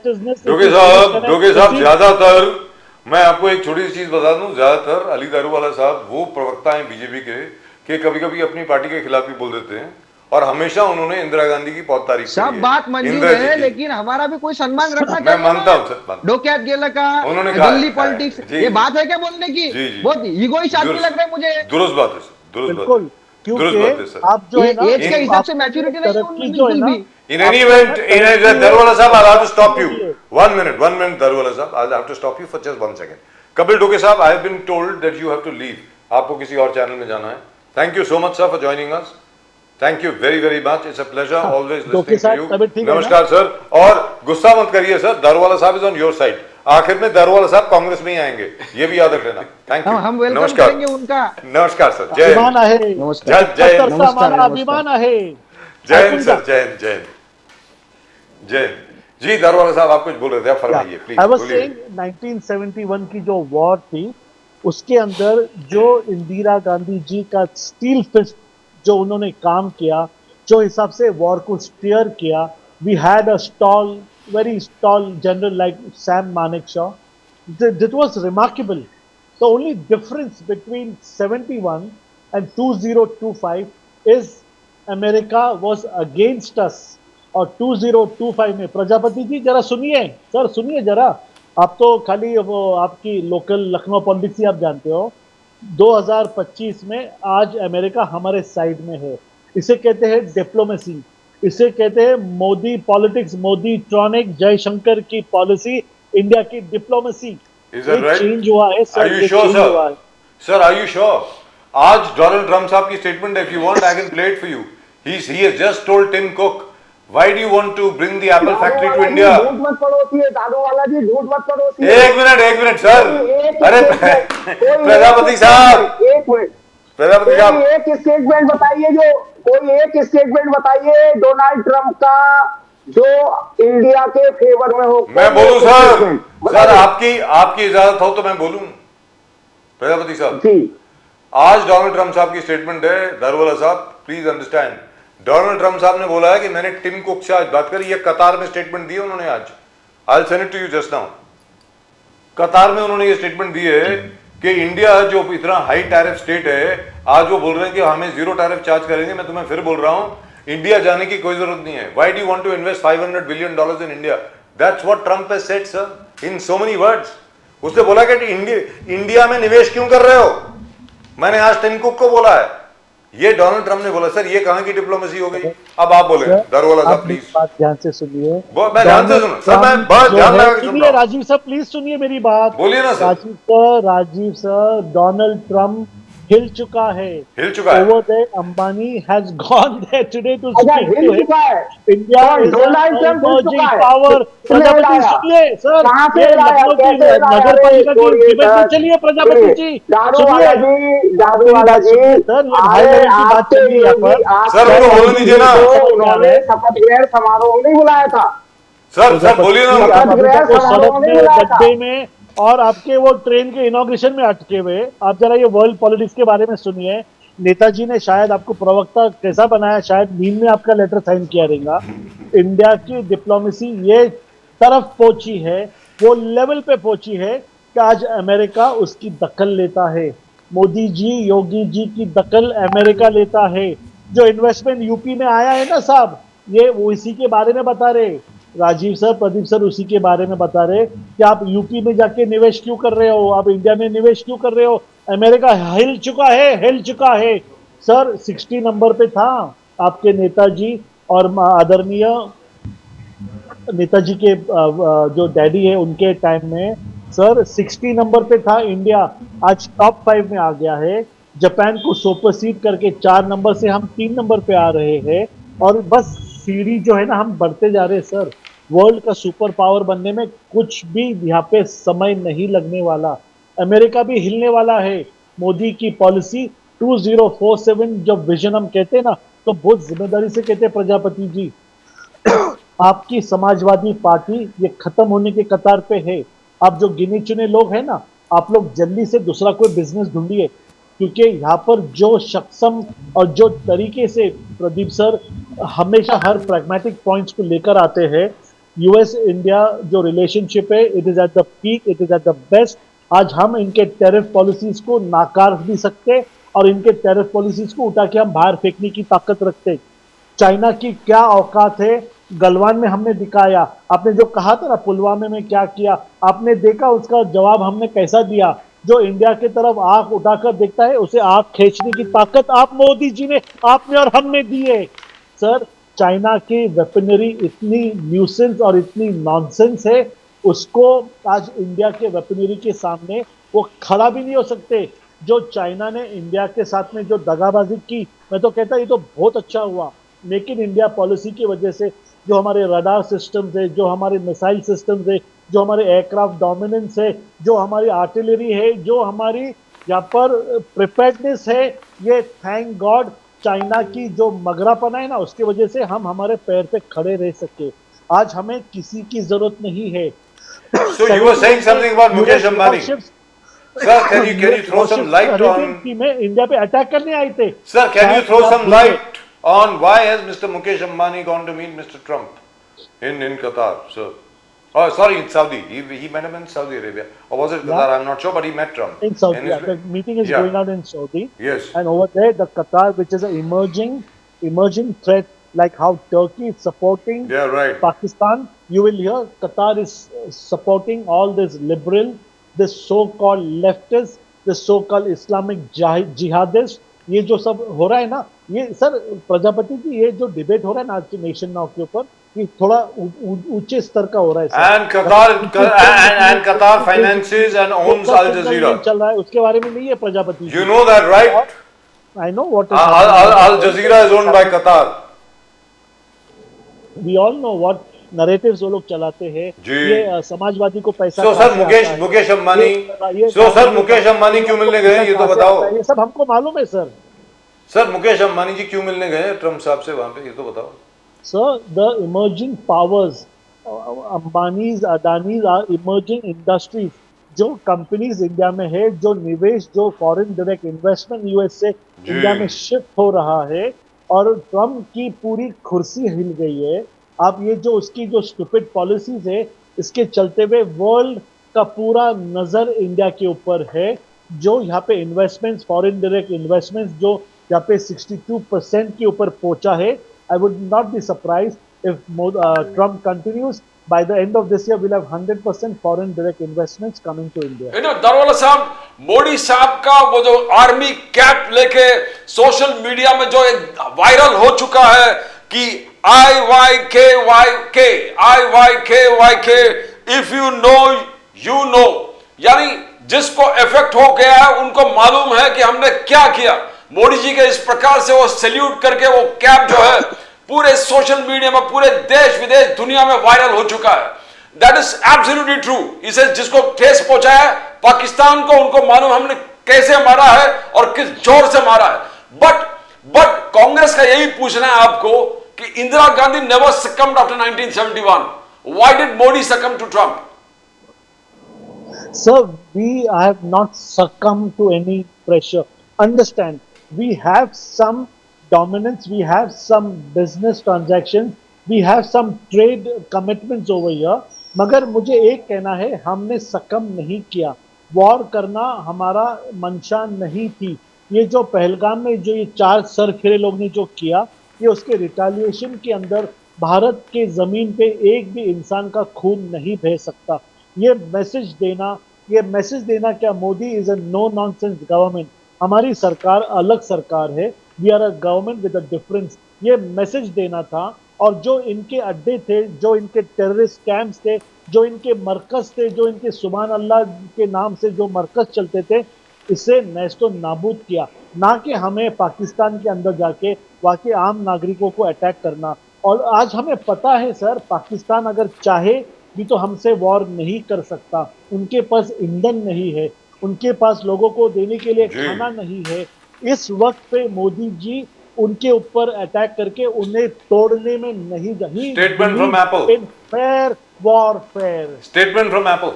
Speaker 1: डोके साहब ज्यादातर मैं आपको एक छोटी सी चीज बता दूं, ज्यादातर अली दारूवाला साहब वो प्रवक्ता हैं बीजेपी के कभी कभी अपनी पार्टी के खिलाफ भी बोल देते हैं, और हमेशा उन्होंने इंदिरा गांधी की बहुत तारीफ
Speaker 3: सब
Speaker 1: करी है।
Speaker 3: बात मंजूर
Speaker 1: इंदिरा जी
Speaker 3: है,
Speaker 1: की।
Speaker 3: लेकिन हमारा भी कोई सम्मान रखना
Speaker 1: मैं
Speaker 3: चाहिए
Speaker 1: मानता
Speaker 3: ना।
Speaker 1: हूं सर, मानता
Speaker 3: डोक्यात गेलं का,
Speaker 1: उन्होंने कहा
Speaker 3: दिल्ली
Speaker 1: है,
Speaker 3: पॉलिटिक्स,
Speaker 1: जी,
Speaker 3: ये
Speaker 1: जी।
Speaker 3: बात है क्या बोलने की?
Speaker 1: जी, जी।
Speaker 3: बहुत ईगोइस्ट आदमी
Speaker 1: दुरुस्त-
Speaker 3: लग रहा है मुझे।
Speaker 1: दुरुस्त बात है सर, दुरुस्त बात
Speaker 5: बिल्कुल,
Speaker 1: है। दुरुस्त बात है
Speaker 5: क्योंकि
Speaker 1: सर।
Speaker 5: आप जो है ना,
Speaker 3: एज के हिसाब से
Speaker 5: आपकी
Speaker 3: मैच्योरिटी नहीं है
Speaker 5: तरक्की
Speaker 3: उनमें
Speaker 5: जो है
Speaker 3: बिल्कुल
Speaker 5: ना,
Speaker 3: भी।
Speaker 1: In any event, Daruvala sahab, I'll have to stop you.
Speaker 5: Yes.
Speaker 1: 1 minute, Daruvala sahab, I'll have to stop you for just 1 second. Kapil Doke sahab, I have been told that you have to leave. आपको किसी और channel में जाना है. Thank you so much sir for joining us. Thank you very very much. It's a pleasure always
Speaker 5: डोके
Speaker 1: listening to
Speaker 5: साहब,
Speaker 1: you.
Speaker 5: तबीयत ठीक है ना?
Speaker 1: नमस्कार सर. और गुस्सा मत करिए सर. दारूवाला साहब is on your side. आखिर में दारूवाला साहब कांग्रेस में ही आएंगे. ये भी याद रख लेना. Thank you.
Speaker 3: हम वेलकम
Speaker 1: नमस्कार.
Speaker 3: करेंगे उनका।
Speaker 1: नमस्कार सर. जय
Speaker 5: अभिमान
Speaker 1: हिंद.
Speaker 5: आहे,
Speaker 3: नमस्कार.
Speaker 1: जय हिंद.
Speaker 5: सत्तरचा आम्हाला अभिमान आहे।
Speaker 1: जय हिंद सर. जय हिंद. जय हिंद. जय हिंद. जी दारूवाला साहब आप कुछ बोल रहे थे, आप फरमाइए प्लीज.
Speaker 5: आई वाज
Speaker 1: बोलिए.
Speaker 5: सेइंग 1971 की जो वॉर थी, उसके अंदर जो इंदिरा गांधी जी का स्टील फिस्ट जो उन्होंने काम किया, जो हिसाब से वॉर को स्टीयर किया, we had a stall, very stall general like Sam Manekshaw. That was remarkable. The only difference between 71 and 2025 is America was against us. और 2025 में प्रजापति जी जरा सुनिए, सर सुनिए जरा, आप तो खाली वो आपकी लोकल लखनऊ पॉलिटिक्स ही आप जानते हो. 2025 में आज अमेरिका हमारे साइड में है. इसे कहते हैं डिप्लोमेसी, इसे कहते हैं मोदी पॉलिटिक्स, मोदी ट्रॉनिक, जयशंकर की पॉलिसी, इंडिया की diplomacy.
Speaker 1: Is that right?
Speaker 5: Change हुआ है
Speaker 1: Are
Speaker 5: सर,
Speaker 1: you
Speaker 5: ये
Speaker 1: sure,
Speaker 5: change
Speaker 1: sir?
Speaker 5: हुआ है.
Speaker 1: Sir, are you sure? आज डोनाल्ड ट्रम्प साहब की स्टेटमेंट है. If you want, I can play it for you. He has just told Tim Cook, why do you want to bring the Apple factory to India?
Speaker 4: झूठ मत पड़ोसिए, दारूवाला जी झूठ मत पड़ोसिए.
Speaker 1: एक minute sir.
Speaker 4: एक
Speaker 1: अरे
Speaker 4: कोई
Speaker 1: प्रजापति
Speaker 4: एक
Speaker 1: साहब,
Speaker 4: एक मिनट,
Speaker 1: प्रजापति साहब,
Speaker 4: कोई एक स्टेटमेंट बताइए, जो कोई एक स्टेटमेंट बताइए डोनाल्ड ट्रंप का जो इंडिया के फेवर में हो.
Speaker 1: मैं बोलूं सर. सर
Speaker 4: बताइए.
Speaker 1: आपकी इजाजत हो तो मैं बोलूं. प्रजापति साहब,
Speaker 4: जी
Speaker 1: आज डोनाल्ड ट्रम्प साहब की स्टेटमेंट है. दारूवाला साहब प्लीज अंडरस्टैंड, डोनाल्ड ट्रम्प साहब ने बोला है कि मैंने टिम कुक से आज बात करी. ये कतार में स्टेटमेंट दी है उन्होंने आज. I will send it to you just now. Qatar में उन्होंने ये स्टेटमेंट दी है कि इंडिया जो इतना हाई टैरिफ स्टेट है, आज वो बोल रहे हैं कि हमें जीरो टैरिफ चार्ज करेंगे. मैं तुम्हें फिर बोल रहा हूं, इंडिया जाने की कोई जरूरत नहीं है. Why do you want to invest $500 billion in India? That's what Trump has said sir in so many words. उसने बोला कि इंडिया में निवेश क्यों कर रहे हो. मैंने आज टिम कुक को बोला है, ये डोनाल्ड ट्रम्प ने बोला. सर ये कहां की डिप्लोमेसी हो गई? अब आप बोले दारूवाला साहब
Speaker 5: आप मेरी
Speaker 1: प्लीज.
Speaker 5: बात ध्यान से सुनिए.
Speaker 1: मैं ध्यान से सुन सर, मैं बहुत ध्यान लगा के सुन
Speaker 5: सुनिए
Speaker 1: रहा हूं.
Speaker 5: राजीव सर, प्लीज सुनिए मेरी बात.
Speaker 1: बोलिए ना sir.
Speaker 5: Rajeev sir, Donald Trump हिल चुका है.
Speaker 1: हिल चुका है.
Speaker 5: Over there, Ambani has gone there today to
Speaker 4: अच्छा
Speaker 5: स्पीक
Speaker 4: हिल
Speaker 5: टू हिम.
Speaker 4: चुका है.
Speaker 5: इंडिया
Speaker 4: कौन?
Speaker 5: इज
Speaker 4: डोनाल्ड ट्रम्प हिल चुका है.
Speaker 5: पावर.
Speaker 4: किसने
Speaker 5: प्रजापति
Speaker 4: हिलाया?
Speaker 5: सुनिए सर,
Speaker 4: कहाँ से
Speaker 5: ये
Speaker 4: हिलाया?
Speaker 5: लखनऊ की
Speaker 4: कैसे हिलाया?
Speaker 5: नगर पालिका की
Speaker 4: छोड़िए
Speaker 5: डिबेट में
Speaker 4: सर.
Speaker 5: चलिए प्रजापति
Speaker 4: सुनिए,
Speaker 5: जी.
Speaker 4: दारूवाला
Speaker 5: सुनिए.
Speaker 4: जी, दारूवाला जी,
Speaker 5: सर, ये हाई लेवल की बात चल रही है यहाँ पर.
Speaker 1: सर, उनको बोलने दीजिए ना.
Speaker 4: उन्होंने शपथ ग्रहण समारोह में नहीं बुलाया था.
Speaker 1: सर बोलिए ना.
Speaker 5: को सड़क में, गड्ढे में और आपके वो ट्रेन के इनॉग्रेशन में अटके हुए. आप जरा ये वर्ल्ड पॉलिटिक्स के बारे में सुनिए. नेताजी ने शायद आपको प्रवक्ता कैसा बनाया, शायद नींद में आपका लेटर साइन किया रहेगा. इंडिया की डिप्लोमेसी ये तरफ पहुंची है, वो लेवल पे पहुंची है कि आज अमेरिका उसकी दखल लेता है. मोदी जी, योगी जी की दखल अमेरिका लेता है. जो इन्वेस्टमेंट यूपी में आया है ना साहब, ये वो इसी के बारे में बता रहे. राजीव सर, प्रदीप सर उसी के बारे में बता रहे कि आप यूपी में जाके निवेश क्यों कर रहे हो, आप इंडिया में निवेश क्यों कर रहे हो. अमेरिका हिल चुका है सर. 60 नंबर पे था आपके नेताजी और आदरणीय नेताजी के जो डैडी है उनके टाइम में सर 60 नंबर पे था इंडिया. आज टॉप 5 में आ गया है. जापान को सुपरसीड करके 4 नंबर से हम 3 नंबर पे आ रहे हैं. और बस सीढ़ी जो है ना, हम बढ़ते जा रहे हैं सर. वर्ल्ड का सुपर पावर बनने में कुछ भी यहाँ पे समय नहीं लगने वाला. अमेरिका भी हिलने वाला है. मोदी की पॉलिसी 2047 जब विजन हम कहते हैं ना, तो बहुत जिम्मेदारी से कहते हैं प्रजापति जी. आपकी समाजवादी पार्टी ये खत्म होने के कतार पे है. आप जो गिने चुने लोग हैं ना, आप लोग जल्दी से दूसरा कोई बिजनेस ढूंढिए, क्योंकि यहाँ पर जो सक्षम और जो तरीके से प्रदीप सर हमेशा हर प्रैग्मेटिक पॉइंट्स को लेकर आते हैं. यूएस इंडिया जो रिलेशनशिप है, it is at the peak, it is at the best. आज हम इनके टैरिफ पॉलिसीज को नाकार भी सकते और इनके टैरिफ पॉलिसीज को उठा के हम बाहर फेंकने की ताकत रखते। चाइना की क्या औकात है गलवान में हमने दिखाया। आपने जो कहा था ना पुलवामा में क्या किया, आपने देखा उसका जवाब हमने कैसा दिया। जो इंडिया की तरफ आंख उठाकर देखता है उसे आंख खींचने की ताकत आप मोदी जी ने, आपने और हमने दी है। सर चाइना की वेपनरी इतनी न्यूसेंस और इतनी नॉनसेंस है, उसको आज इंडिया के वेपनरी के सामने वो खड़ा भी नहीं हो सकते। जो चाइना ने इंडिया के साथ में जो दगाबाजी की, मैं तो कहता ये तो बहुत अच्छा हुआ। मेक इन इंडिया पॉलिसी की वजह से जो हमारे रडार सिस्टम्स है, जो हमारे मिसाइल सिस्टम्स है, जो हमारे एयरक्राफ्ट डोमिनेंस है, जो हमारी आर्टिलरी है, जो हमारी यहाँ पर प्रिपेयर्डनेस है, ये थैंक गॉड चाइना की जो मगरापना है ना उसकी वजह से हम हमारे पैर पे खड़े रह सके। आज हमें किसी की जरूरत नहीं है।
Speaker 1: So you were saying something about Mukesh Ambani. Sir, can you throw some light on?
Speaker 5: में इंडिया पे अटैक करने आए थे।
Speaker 1: Sir, can you throw some light on why has Mr. Mukesh Ambani gone to meet Mr. Trump in Qatar, sir? Oh, sorry, in Saudi. He met him in Saudi Arabia. Or was it Qatar? I'm not sure, but he met Trump.
Speaker 5: In Saudi,
Speaker 1: And
Speaker 5: the meeting is
Speaker 1: yeah.
Speaker 5: going on in Saudi.
Speaker 1: Yes.
Speaker 5: And over there, the Qatar, which is an emerging threat, like how Turkey is supporting
Speaker 1: Yeah, right.
Speaker 5: Pakistan, you will hear Qatar is supporting all this liberal, this so-called leftist, this so-called Islamic jihadists. ये जो सब हो रहा है ना, ये sir Prajapati जी ये जो डिबेट हो रहा है ना आज नेशन नाउ के ऊपर, ये थोड़ा ऊंचे स्तर का हो रहा है sir.
Speaker 1: And Qatar finances and owns Al Jazeera.
Speaker 5: चल रहा है उसके बारे में नहीं है Prajapati.
Speaker 1: You know that, right?
Speaker 5: I know what is
Speaker 1: Al Jazeera is owned by Qatar.
Speaker 5: We all know what narratives वो लोग चलाते हैं।
Speaker 1: जी।
Speaker 5: ये समाजवादी को पैसा।
Speaker 1: So sir, Mukesh Ambani. So sir, Mukesh Ambani क्यों मिलने गए ये तो बताओ।
Speaker 5: ये सब हमको मालूम है सर।
Speaker 1: सर मुकेश अंबानी जी क्यों मिलने गए ट्रम्प साहब से वहां पे ये तो बताओ।
Speaker 5: Sir, the emerging powers, Ambani's, Adani's are emerging industries. जो कंपनीज इंडिया में है, जो निवेश, जो फॉरेन डायरेक्ट इन्वेस्टमेंट यूएस से इंडिया में शिफ्ट हो रहा है और ट्रम्प की पूरी कुर्सी हिल गई है। अब ये जो उसकी जो स्टूपिड पॉलिसीज है इसके चलते हुए वर्ल्ड का पूरा नजर इंडिया के ऊपर है। जो यहाँ पे इन्वेस्टमेंट्स, फॉरेन डायरेक्ट इन्वेस्टमेंट्स जो यहाँ पे 62% के ऊपर पहुंचा है। I would not be surprised if Trump continues. By the end of this year, we'll have 100% foreign direct investments coming to India.
Speaker 2: You know, दारोवाला साहब, मोदी साहब का वो जो आर्मी कैप लेके सोशल मीडिया में जो एक वायरल हो चुका है कि IYKYK, if you know, you know, यानी जिसको इफेक्ट हो गया है उनको मालूम है कि हमने क्या किया। मोदी जी के इस प्रकार से वो सैल्यूट करके वो कैप जो है पूरे सोशल मीडिया में, पूरे देश विदेश दुनिया में वायरल हो चुका है। That is absolutely true. इसे जिसको ठेस पहुंचा है पाकिस्तान को, उनको मालूम हमने कैसे मारा है और किस जोर से मारा है। बट कांग्रेस का यही पूछना है आपको कि Indira Gandhi never succumbed after 1971. Why did Modi succumb to Trump?
Speaker 5: Sir, we have not succumbed to any pressure. Understand, we have some dominance, we have some business transactions, we have some trade commitments over here. मगर मुझे एक कहना है, हमने सकम नहीं किया। War करना हमारा मंशा नहीं थी। ये जो पहलगाम में जो ये 4 सरफिरे लोग ने जो किया, ये उसके रिटालिएशन के अंदर भारत के जमीन पे एक भी इंसान का खून नहीं बह सकता। ये मैसेज देना क्या Modi is a no nonsense government. हमारी सरकार अलग सरकार है। We are a government with a difference. ये मैसेज देना था। और जो इनके अड्डे थे, जो इनके टेररिस्ट कैंप्स थे, जो इनके मरकज थे, जो इनके सुभान अल्लाह के नाम से जो मरकज चलते थे, इसे नेस्तो नाबूद किया। ना कि हमें पाकिस्तान के अंदर जाके वहाँ के आम नागरिकों को अटैक करना। और आज हमें पता है सर, पाकिस्तान अगर चाहे भी तो हमसे वॉर नहीं कर सकता। उनके पास ईंधन नहीं है, उनके पास लोगों को देने के लिए खाना नहीं है। इस वक्त पे मोदी जी उनके ऊपर अटैक करके उन्हें तोड़ने में नहीं जाएंगे।
Speaker 1: Statement from Apple.
Speaker 5: Fair warfare.
Speaker 1: Statement from Apple.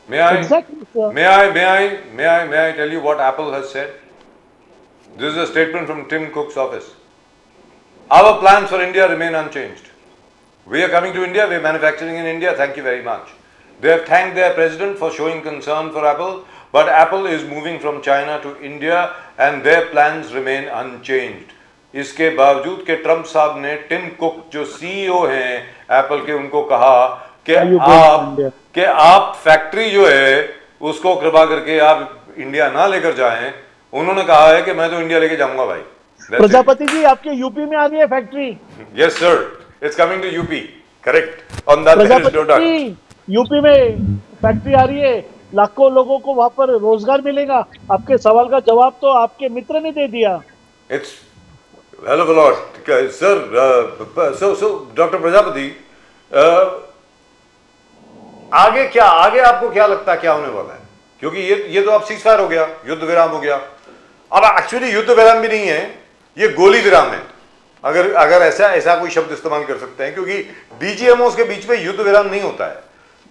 Speaker 1: May I?
Speaker 5: Exactly, sir.
Speaker 1: May I tell you what Apple has said? This is a statement from Tim Cook's office. Our plans for India remain unchanged. We are coming to India. We are manufacturing in India. Thank you very much. They have thanked their president for showing concern for Apple, but Apple is moving from China to India and their plans remain unchanged. इसके बावजूद कि Trump साहब ने Tim cook जो CEO हैं Apple के, उनको कहा कि आप फैक्ट्री जो है उसको कृपा करके आप इंडिया ना लेकर जाएं, उन्होंने कहा है कि मैं तो इंडिया लेके जाऊंगा भाई।
Speaker 5: प्रजापति जी, आपके यूपी में आ रही है factory?
Speaker 1: Yes sir, it's coming to UP, correct, on that there is no doubt.
Speaker 5: UP में फैक्ट्री आ रही है, लाखों लोगों को वहां पर रोजगार मिलेगा। आपके सवाल का जवाब तो आपके मित्र ने दे दिया।
Speaker 1: It's hell of a lot, sir. So Dr. Prajapati, आगे क्या, आगे आपको क्या लगता है क्या होने वाला है? क्योंकि ये तो अब सीजफायर हो गया, युद्ध विराम हो गया। अब एक्चुअली युद्ध विराम भी नहीं है, ये गोली विराम है, अगर ऐसा कोई शब्द इस्तेमाल कर सकते हैं, क्योंकि डीजीएमओ के बीच में युद्ध विराम नहीं होता है।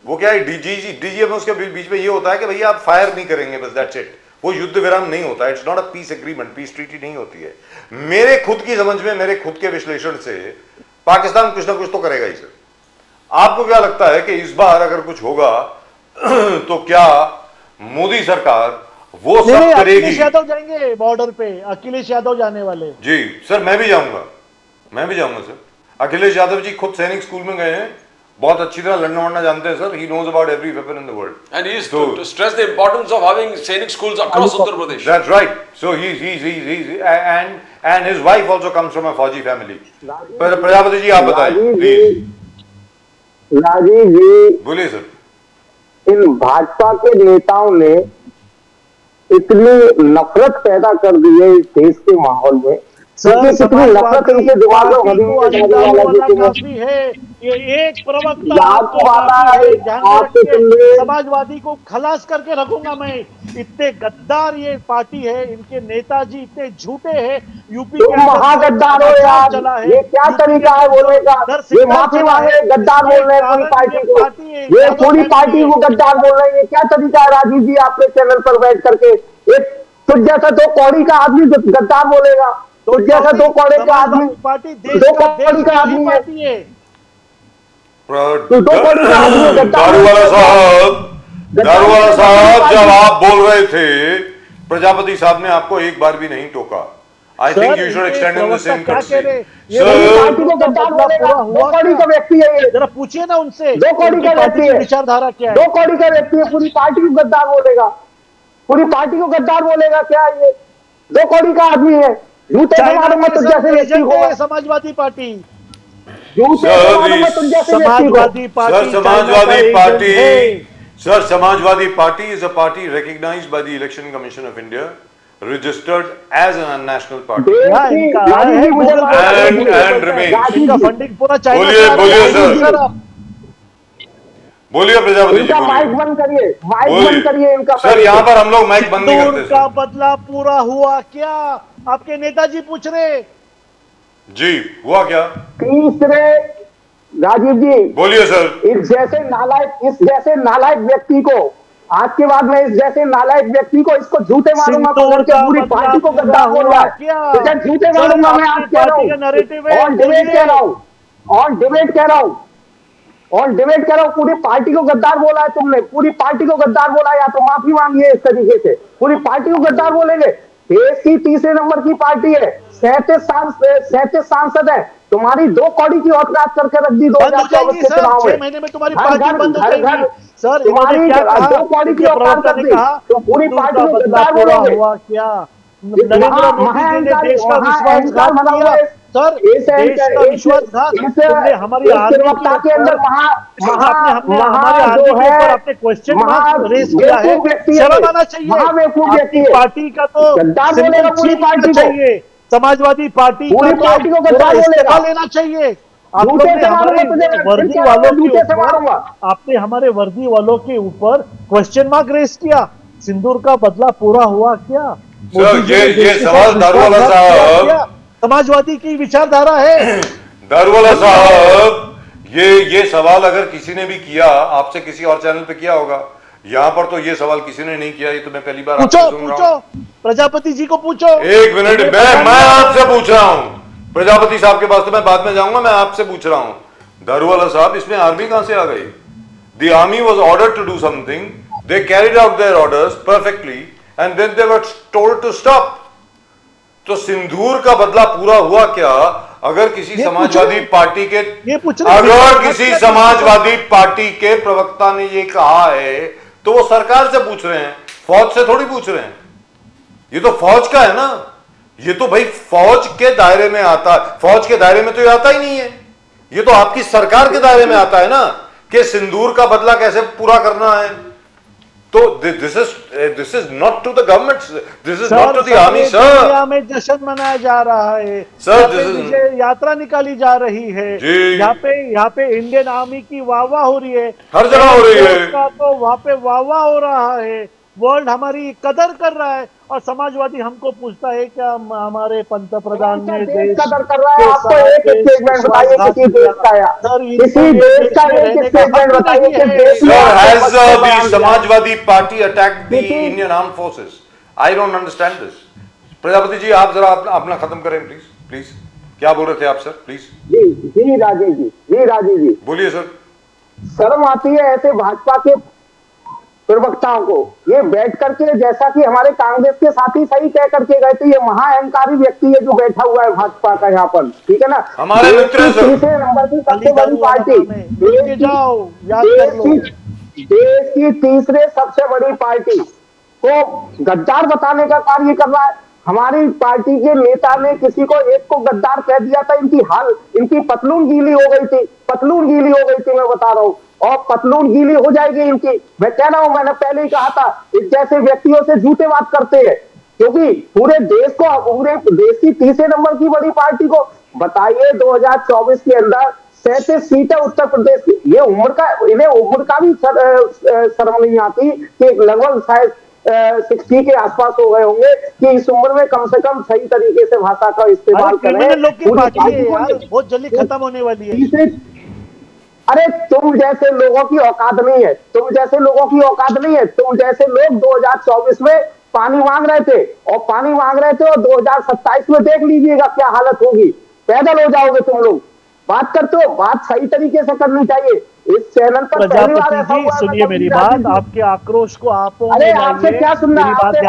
Speaker 1: वो क्या है, डीजीएमओ के बीच में ये होता है कि भैया आप फायर नहीं करेंगे, बस दैट्स इट। वो युद्ध विराम नहीं होता है, it's not a piece agreement, peace treaty नहीं होती है। मेरे खुद की समझ में, मेरे खुद के विश्लेषण से पाकिस्तान कुछ ना कुछ तो करेगा ही सर। आपको क्या लगता है कि इस बार अगर कुछ होगा तो क्या मोदी सरकार वो सब करेगी?
Speaker 5: अखिलेश यादव जाएंगे बॉर्डर पे, अखिलेश यादव जाने वाले।
Speaker 1: जी सर, मैं भी जाऊंगा सर। अखिलेश यादव जी खुद सैनिक स्कूल में गए हैं, बहुत अच्छी तरह लड़ना वड़ना जानते हैं sir. He knows about every weapon in the world.
Speaker 2: And he is to stress the importance of having Sainik schools across Uttar Pradesh.
Speaker 1: That's right. So he's and his wife also comes from a Fauji family. पर प्रजापति जी आप बताएं please.
Speaker 4: Rajiv जी,
Speaker 1: बोलिए sir.
Speaker 4: इन भाजपा के नेताओं ने इतनी नफरत पैदा कर दी है इस देश के माहौल में, कितनी नफरत इनके दिमाग में
Speaker 5: काफी है। ये एक प्रवक्ता समाजवादी को खलास करके रखूंगा मैं। इतने गद्दार ये पार्टी है, इनके नेताजी इतने झूठे हैं। यूपी के
Speaker 4: महागद्दार हो यार, ये क्या तरीका है बोलने का? ये माफी मांगे गद्दार बोल रहे हैं पूरी पार्टी को, ये पूरी पार्टी को गद्दार बोल रहे हैं। ये क्या तरीका है राजीव जी, आपके चैनल पर बैठ करके एक तुझ जैसा दो कौड़ी का आदमी गद्दार बोलेगा? तो जैसा दो कौड़े का आदमी, दो कौड़ी का आदमी है,
Speaker 1: दारूवाला साहब, जब आप बोल रहे थे प्रजापति साहब ने आपको एक बार भी नहीं टोका। I think you should extend in the same
Speaker 4: party को गद्दार बोलेगा? दो कौड़ी का व्यक्ति है ये,
Speaker 5: जरा पूछिए ना उनसे,
Speaker 4: दो कौड़ी का व्यक्ति है,
Speaker 5: विचारधारा क्या है?
Speaker 4: दो कौड़ी का व्यक्ति है, पूरी पार्टी को गद्दार बोलेगा? पूरी पार्टी को गद्दार बोलेगा क्या? ये दो कौड़ी का आदमी है।
Speaker 5: Samajwadi party,
Speaker 1: Samajwadi party is a party recognized by the Election Commission of India, registered as a national party and remains.
Speaker 5: इनका फंडिंग पूरा चाइना।
Speaker 1: बोलिए सर, बोलिए प्रजापति जी,
Speaker 4: माइक बंद करिए, माइक बंद करिए इनका।
Speaker 1: सर यहाँ पर हम लोग माइक बंद नहीं करते।
Speaker 5: का बदला पूरा हुआ क्या? आपके नेताजी पूछ रहे।
Speaker 1: जी हुआ क्या?
Speaker 4: तीसरे राजीव जी
Speaker 1: बोलिए सर।
Speaker 4: इस जैसे नालायक व्यक्ति को, आज के बाद में इस जैसे नालायक व्यक्ति को, इसको झूठे मारूंगा, पूरी पार्टी को गद्दार बोल रहा है। झूठे मारूंगा मैं, आज कह रहा हूँ, ऑन डिबेट कह रहा हूँ, पूरी पार्टी को गद्दार बोला है तुमने, पूरी पार्टी को गद्दार बोला। या तो माफी मांगिए इस तरीके से, पूरी पार्टी को गद्दार बोलेंगे। देश की तीसरे नंबर की पार्टी है, 37 सांसद है, तुम्हारी दो कौड़ी की औकात करके रख दी 2024 के चुनाव में।
Speaker 5: 6 महीने में तुम्हारी पार्टी बंद हो जाएगी सर।
Speaker 4: तुम्हारी दो कौड़ी की औकात कर दी तो पूरी पार्टी को गद्दार बोलेंगे।
Speaker 5: हुआ क्या? नरेंद्र मोदी ने देश का विश्वासघात किया सर, देश का विश्वासघात। तुमने हमारी आर्मी के अंदर हमारे आर्मी के ऊपर आपने क्वेश्चन मार्क रेज किया है। शर्म आना चाहिए। पार्टी का तो पूरी पार्टी चाहिए, समाजवादी पार्टी को इस्तीफा लेना चाहिए। आपने हमारे वर्दी वालों के ऊपर, आपने हमारे वर्दी वालों के ऊपर क्वेश्चन मार्क रेज किया। सिंदूर का बदला पूरा हुआ क्या?
Speaker 1: ये सवाल दारूवाला साहब,
Speaker 5: समाजवादी की विचारधारा है।
Speaker 1: दारूवाला साहब, ये सवाल अगर किसी ने भी किया आपसे, किसी और चैनल पे किया होगा, यहाँ पर तो ये सवाल किसी ने नहीं किया। ये तो मैं पहली बार आपसे सुन रहा हूं।
Speaker 5: प्रजापति जी को पूछो।
Speaker 1: एक मिनट, मैं आपसे पूछ रहा हूँ। प्रजापति साहब के पास तो मैं बाद में जाऊंगा, मैं आपसे पूछ रहा हूँ। दारूवाला साहब, इसमें आर्मी कहां से आ गई? The army was ordered to do something. They carried out their orders perfectly, and then they were told to stop. तो सिंदूर का बदला पूरा हुआ क्या? अगर किसी समाजवादी पार्टी के अगर किसी समाजवादी पार्टी के प्रवक्ता ने ये कहा है तो वो सरकार से पूछ रहे हैं, फौज से थोड़ी पूछ रहे हैं। ये तो फौज का है ना, ये तो भाई फौज के दायरे में आता है। फौज के दायरे में तो ये आता ही नहीं है, ये तो आपकी सरकार के दायरे में आता है ना कि सिंदूर का बदला कैसे पूरा करना है। तो this is not to the government, this is not to the army sir.
Speaker 5: दुनिया में जश्न मनाया जा रहा है सर, यात्रा निकाली जा रही है यहाँ पे इंडियन आर्मी की वाह हो रही है,
Speaker 1: हर जगह हो रही है,
Speaker 5: तो वहाँ पे वाह हो रहा है, वर्ल्ड हमारी कदर कर रहा है। और समाजवादी हमको पूछता है क्या हमारे पंतप्रधान ने देश
Speaker 4: कदर कर रहा है? आपको एक स्टेटमेंट बताइए किसी देश का, किसी देश का एक स्टेटमेंट बताइए कि देश में
Speaker 1: has the Samajwadi Party attacked the Indian armed forces? I don't understand this. Prajapati ji आप जरा अपना खत्म करें प्लीज, प्लीज। क्या बोल रहे थे आप सर, प्लीज?
Speaker 4: जी राजीव जी
Speaker 1: बोलिए सर।
Speaker 4: शर्म आती है ऐसे भाजपा के प्रवक्ताओं को, ये बैठ करके जैसा कि हमारे कांग्रेस के साथी सही कह करके गए थे, ये महाअहंकारी व्यक्ति है जो बैठा हुआ है भाजपा का यहाँ पर, ठीक है ना?
Speaker 1: हमारे मित्र
Speaker 4: तीसरे नंबर की सबसे बड़ी पार्टी, देश की तीसरे सबसे बड़ी पार्टी को गद्दार बताने का कार्य कर रहा है। हमारी पार्टी के नेता ने किसी को एक को गद्दार कह दिया था, इनकी पतलून गीली हो गई थी, मैं बता रहा हूँ, और पतलून गीली हो जाएगी इनकी। मैं कह रहा हूं, मैंने पहले ही कहा था, इस जैसे व्यक्तियों से झूठे बात करते हैं, क्योंकि पूरे देश की तीसरे नंबर की बड़ी पार्टी को बताइए 2024 के अंदर 37 सीटें उत्तर प्रदेश की, ये इन्हें उम्र का भी शर्म नहीं आती कि लगभग शायद 60 के आसपास हो गए होंगे कि इस उम्र में कम से कम सही तरीके से भाषा का इस्तेमाल करें।
Speaker 5: बहुत जल्दी खत्म होने वाली है।
Speaker 4: अरे तुम जैसे लोगों की औकात नहीं है, तुम जैसे लोग 2024 में पानी मांग रहे थे और 2027 में देख लीजिएगा क्या हालत होगी, पैदल हो जाओगे तुम लोग। बात करते हो, बात सही तरीके से करनी चाहिए। इस चैनल पर पहली बार ऐसा हुआ,
Speaker 5: सुनिए मेरी बात, आपके आक्रोश को
Speaker 4: अरे आपसे क्या सुनना है, आपसे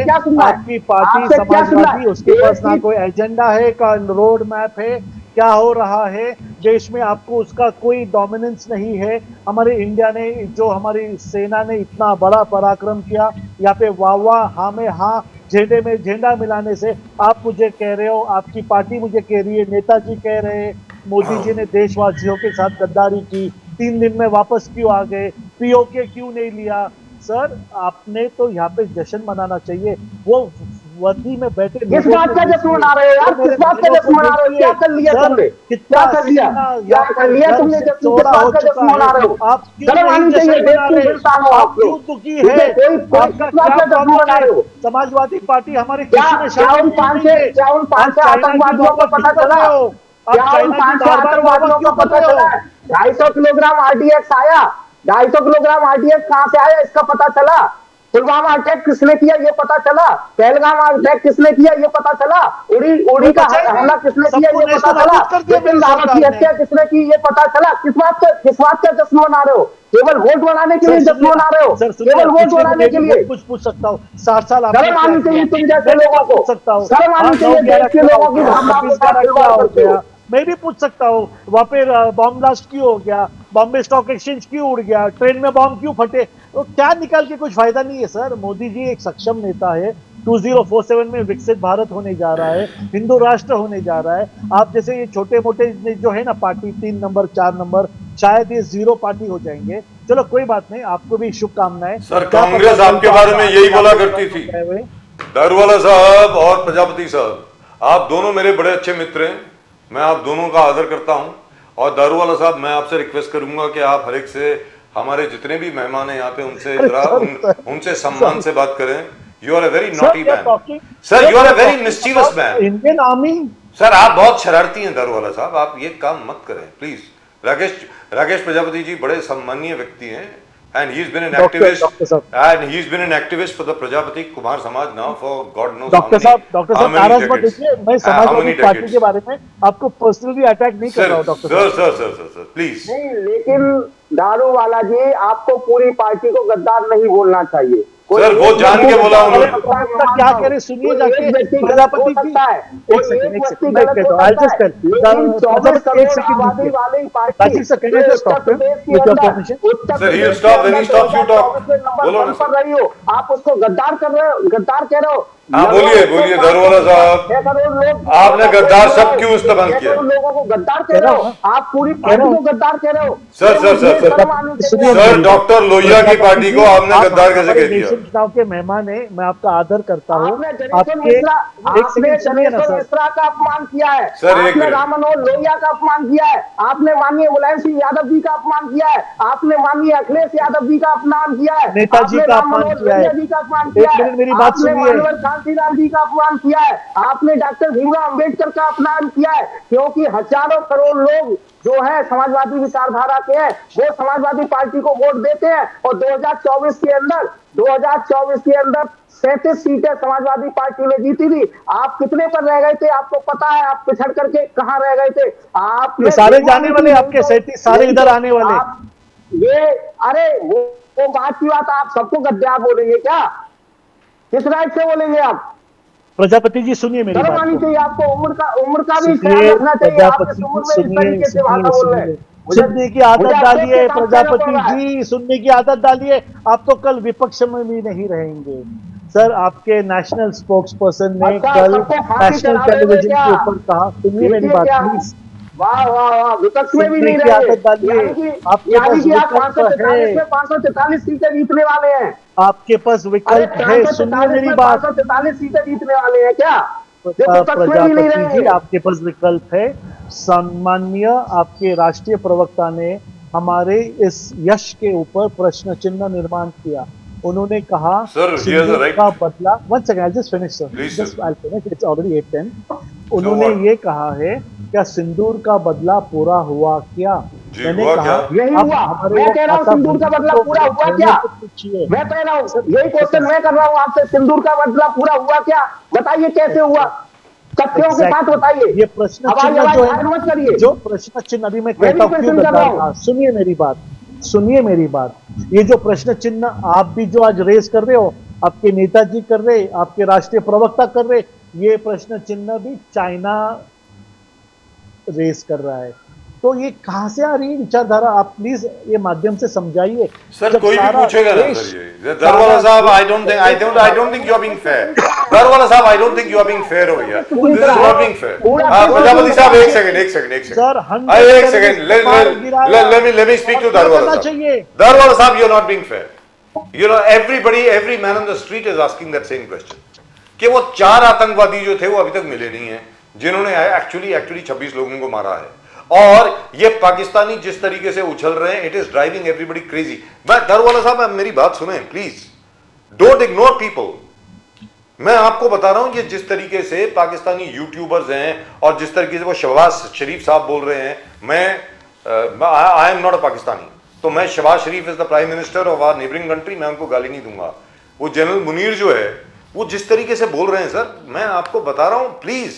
Speaker 4: क्या सुनना है?
Speaker 5: आपकी पार्टी समाजवादी, उसके पास ना कोई एजेंडा है, का रोड मैप है, क्या हो रहा है देश में, आपको उसका कोई डोमिनेंस नहीं है। हमारे इंडिया ने, जो हमारी सेना ने इतना बड़ा पराक्रम किया, यहाँ पे वाह हाँ में हाँ, झंडे में झंडा मिलाने से आप मुझे कह रहे हो, आपकी पार्टी मुझे कह रही है, नेताजी कह रहे हैं मोदी जी ने देशवासियों के साथ गद्दारी की, 3 दिन में वापस क्यों आ गए, पीओके क्यों नहीं लिया? सर आपने तो यहाँ पे जश्न मनाना चाहिए। वो वर्दी में बैठे
Speaker 4: किस बात का जश्न मना रहे हो यार, किस बात का जश्न मना रहे हो? क्या कर लिया तुमने, क्या कर लिया तुमने? किस बात का जश्न मना रहे हो?
Speaker 5: आप
Speaker 4: शर्म आनी चाहिए, देश के इंसान हो आप लोग,
Speaker 5: दुखी है,
Speaker 4: किस बात का जश्न मना रहे हो?
Speaker 5: समाजवादी पार्टी हमारी
Speaker 4: क्या उन 5 से आतंकवादियों को पता चला? क्या उन 5 से आतंकवादियों को पता चला? 250 किलोग्राम RDX आया, 250 किलोग्राम RDX कहां से आया इसका पता चला? पुलवामा अटैक किसने किया ये पता चला? पहलगाम अटैक किसने किया ये पता चला? उड़ी का हमला किसने किया ये पता चला? बिपिन रावत की हत्या किसने की ये पता चला? किस बात का जश्न मना रहे हो? केवल वोट बनाने के लिए जश्न मना रहे हो? केवल वोट बनाने के लिए?
Speaker 5: कुछ पूछ सकता हूँ, 60 साल
Speaker 4: शर्म आनी चाहिए तुम जैसे लोगों को, शर्म आनी चाहिए देश के लोगों की भावना के साथ खिलवाड़ करते हो।
Speaker 5: मैं भी पूछ सकता हूँ, वहाँ पे बॉम्ब ब्लास्ट क्यों हो गया, बॉम्बे स्टॉक एक्सचेंज क्यों उड़ गया, ट्रेन में बॉम्ब क्यों फटे? तो क्या निकाल के कुछ फायदा नहीं है सर। मोदी जी एक सक्षम नेता है, 2047 में विकसित भारत होने जा रहा है, हिंदू राष्ट्र होने जा रहा है। आप जैसे ये छोटे मोटे जो है ना पार्टी, 3 नंबर 4 नंबर, शायद ये 0 पार्टी हो जाएंगे। चलो कोई बात नहीं, आपको भी शुभकामनाएं।
Speaker 1: सर कांग्रेस आपके बारे में यही बोला करती थी। दारूवाला साहब और प्रजापति साहब, आप दोनों मेरे बड़े अच्छे मित्र हैं, मैं आप दोनों का आदर करता हूं। और दारूवाला साहब, मैं आपसे रिक्वेस्ट करूंगा कि आप हर एक से, हमारे जितने भी मेहमान हैं यहाँ पे, उनसे जरा उनसे सम्मान से बात करें। You are a very naughty man sir, you are a very mischievous man.
Speaker 5: Indian army
Speaker 1: sir आप बहुत शरारती हैं दारूवाला साहब, आप ये काम मत करें प्लीज। राकेश प्रजापति जी बड़े सम्मानीय व्यक्ति हैं, and he's been an
Speaker 5: Doctor
Speaker 1: activist,
Speaker 5: साहब,
Speaker 1: and he's been an activist for the Prajapati Kumar Samaj now for God knows
Speaker 5: doctor साहब
Speaker 1: how many
Speaker 5: नाराज मत
Speaker 1: decades.
Speaker 5: देखिए, मैं
Speaker 1: How
Speaker 5: Samajwadi
Speaker 1: many
Speaker 5: party
Speaker 1: decades?
Speaker 5: के बारे में आपको पर्सनली अटैक नहीं कर
Speaker 1: Sir,
Speaker 5: रहा हूँ डॉक्टर
Speaker 1: sir,
Speaker 5: साहब।
Speaker 1: sir, please.
Speaker 4: नहीं, लेकिन दारू वाला जी, आपको पूरी पार्टी को गद्दार नहीं बोलना चाहिए।
Speaker 1: सर, वो जान के बोला उन्होंने।
Speaker 5: क्या कह रहे सुनिए जाके प्रजापति जी। एक सेकंड मैं कहता हूँ, I'll just tell। प्रजापति एक सेकंड रुकिए। Rajiv sir, can I just stop him with your permission?
Speaker 1: Sir, he'll stop when he stops you talk. बोलो ना,
Speaker 4: कर रही हो, आप उसको गद्दार कर रहे हो, गद्दार कह रहे हो।
Speaker 1: हाँ, बोलिए दारूवाला साहब, आपने गद्दार शब्द क्यों इस्तेमाल किया?
Speaker 4: लोगों को गद्दार कह रहे हो, आप पूरी पार्टी को गद्दार कह रहे हो।
Speaker 1: सर, डॉक्टर लोहिया की पार्टी को आपने गद्दार कैसे कह दिया?
Speaker 5: चुनाव के मेहमान है, मैं आपका आदर करता हूँ।
Speaker 4: आपने
Speaker 5: आपके एक सेकंड सुनिए ना सर।
Speaker 4: मिश्रा का अपमान किया है,
Speaker 1: सर, एक
Speaker 4: आपने
Speaker 1: मिनट।
Speaker 4: राममनोहर लोहिया का अपमान किया है, आपने माननीय मुलायम सिंह यादव जी का अपमान किया है, आपने माननीय अखिलेश यादव जी का अपमान किया है,
Speaker 5: नेताजी
Speaker 4: आपने
Speaker 5: का अपमान
Speaker 4: राममनोहर
Speaker 5: किया है।
Speaker 4: लोहिया जी का अपमान किया
Speaker 5: एक
Speaker 4: है,
Speaker 5: मिनट मेरी बात
Speaker 4: आपने
Speaker 5: सुनिए।
Speaker 4: माननीय कांशीराम जी का अपमान किया है, आपने डॉक्टर भीमराव अंबेडकर का अपमान किया है, क्योंकि हजारों करोड़ लोग जो है समाजवादी विचारधारा के हैं, वो समाजवादी पार्टी को वोट देते हैं। और 2024 के अंदर 37 सीटें समाजवादी पार्टी ने जीती थी। आप कितने पर रह गए थे? आपको पता है, आप पिछड़ करके कहां रह गए थे? आप
Speaker 5: ये सारे जाने वाले आपके 37 सारे इधर आने वाले।
Speaker 4: ये अरे वो बात की बात, आप सबको गद्दार बोलेंगे क्या? किस राइट से बोलेंगे आप?
Speaker 5: प्रजापति जी सुनिए मेरी
Speaker 4: शर्म आनी
Speaker 5: बात।
Speaker 4: चाहिए आपको, उम्र का भी ख्याल
Speaker 5: सुनिए
Speaker 4: रखना चाहिए। आप
Speaker 5: प्रजापति
Speaker 4: इस उम्र
Speaker 5: जी,
Speaker 4: में इस तरीके से भाषा बोल रहे हैं।
Speaker 5: सुनने की आदत डालिए प्रजापति जी, सुनने की आदत डालिए। आप तो कल विपक्ष में भी नहीं रहेंगे सर। आपके नेशनल स्पोक्स पर्सन ने कल नेशनल टेलीविजन के ऊपर कहा, सुनिए मेरी बात प्लीज।
Speaker 4: वाह वाह वाह, विपक्ष में भी नहीं
Speaker 5: सुनने की
Speaker 4: रहे।
Speaker 5: आदत डालिए। आपके
Speaker 4: यानी
Speaker 5: पास
Speaker 4: कि आप
Speaker 5: विकल्प है।
Speaker 4: 543 सीटें जीतने वाले हैं।
Speaker 5: आपके पास विकल्प है, सुनिए मेरी बात।
Speaker 4: 543 सीटें जीतने वाले हैं क्या? जो विपक्ष में भी नहीं
Speaker 5: प्रजापति जी,
Speaker 4: रहे।
Speaker 5: आपके पास विकल्प है। सम्मान्य आपके राष्ट्रीय प्रवक्ता ने हमारे इस यश के ऊपर प्रश्न चिन्ह निर्माण किया। उन्होंने कहा
Speaker 1: Sir, he has a
Speaker 5: Sindoor
Speaker 1: right.
Speaker 5: का बदला, one second, I'll just finish sir.
Speaker 1: Please,
Speaker 5: Just
Speaker 1: sir.
Speaker 5: I'll finish. It's already 8:10. उन्होंने
Speaker 1: what?
Speaker 5: ये कहा है, क्या सिंदूर का बदला पूरा हुआ क्या?
Speaker 1: जी,
Speaker 5: मैंने
Speaker 1: हुआ
Speaker 5: कहा
Speaker 1: क्या?
Speaker 4: यही
Speaker 5: आप
Speaker 4: हुआ।
Speaker 5: हमारे
Speaker 4: मैं कह रहा हूँ
Speaker 5: माता
Speaker 4: सिंदूर का बदला
Speaker 5: बहनों
Speaker 4: पूरा हुआ
Speaker 5: को
Speaker 4: क्या?
Speaker 5: पूछिए।
Speaker 4: मैं कह रहा हूँ, यही क्वेश्चन मैं कर रहा हूँ आपसे, सिंदूर का बदला पूरा हुआ क्या? बताइए कैसे हुआ, तथ्यों के साथ बताइए।
Speaker 5: ये प्रश्न
Speaker 4: हवाई
Speaker 5: चिन्ह
Speaker 4: जहाज
Speaker 5: जो
Speaker 4: फायर मत
Speaker 5: है,
Speaker 4: करिए।
Speaker 5: जो प्रश्न चिन्ह अभी मैं
Speaker 4: मैं
Speaker 5: कहता
Speaker 4: भी
Speaker 5: हूँ क्यों
Speaker 4: क्वेश्चन कर रहा
Speaker 5: गद्दार
Speaker 4: हूँ।
Speaker 5: था, सुनिए मेरी बात, सुनिए मेरी बात। ये जो प्रश्न चिन्ह आप भी जो आज रेस कर रहे हो, आपके नेताजी कर रहे, आपके राष्ट्रीय प्रवक्ता कर रहे, ये प्रश्न चिन्ह भी चाइना रेस कर रहा है। तो ये कहां से आ रही है विचारधारा? आप प्लीज ये माध्यम से समझाइए।
Speaker 1: सर,
Speaker 5: जब
Speaker 1: कोई भी
Speaker 5: सारा
Speaker 1: पूछेगा ना
Speaker 5: देश-
Speaker 1: सर ये दारूवाला साहब, I don't think you are being fair. Daruwalla साहब, I don't think you are being fair over here. This is not being fair. Prajapati साहब, एक सेकंड।
Speaker 5: सर,
Speaker 1: एक second, let me speak to Daruwalla साहब. दारूवाला साहब, you are not being fair. You know, every man on the street is asking that same question. कि वो 4 आतंकवादी जो थे वो अभी तक मिले नहीं हैं, जिन्होंने एक्चुअली 26 लोगों को मारा है। और ये पाकिस्तानी जिस तरीके से उछल रहे हैं, it is driving everybody crazy. Daruwalla साहब, मेरी बात सुने प्लीज, डोंट इग्नोर पीपल। मैं आपको बता रहा हूं, ये जिस तरीके से पाकिस्तानी यूट्यूबर्स हैं और जिस तरीके से वो शहबाज शरीफ साहब बोल रहे हैं, I am not a Pakistani, तो मैं Shahbaz Sharif is the prime minister of our neighbouring country, मैं उनको गाली नहीं दूंगा। वो जनरल मुनीर जो है, वो जिस तरीके से बोल रहे हैं सर, मैं आपको बता रहा हूं, प्लीज,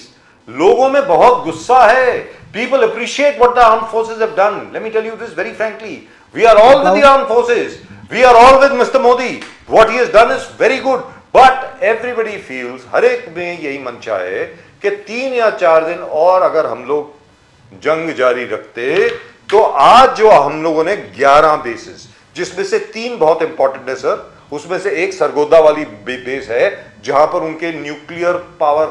Speaker 1: लोगों में बहुत गुस्सा है। People appreciate what the armed forces have done. Let me tell you this very frankly. We are all with the armed forces. We are all with Mr. Modi. What he has done is very good. But everybody feels, हर एक में यही मंशा है कि 3 या 4 दिन और अगर हम लोग जंग जारी रखते, तो आज जो हम लोगों ने 11 बेसिस, जिसमें से 3 बहुत इंपॉर्टेंट है सर, उसमें से एक सरगोदा वाली बेस है, जहां पर उनके न्यूक्लियर पावर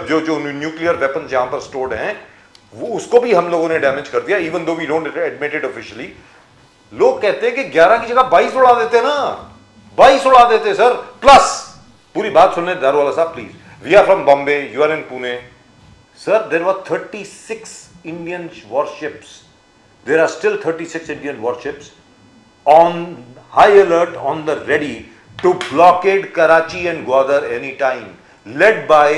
Speaker 1: जो न्यूक्लियर वेपन जहां पर स्टोर्ड हैं, वो उसको भी हम लोगों ने डैमेज कर दिया, even though we don't admit it officially. लोग कहते हैं कि 11 की जगह 22 उड़ा देते ना, 22 उड़ा देते सर। प्लस पूरी बात सुन ले दारूवाला साहब please, we are from Bombay, you are in Pune sir, there were 36 Indian warships, there are still 36 Indian warships on high alert, on the ready to blockade Karachi and Gwadar any time, led by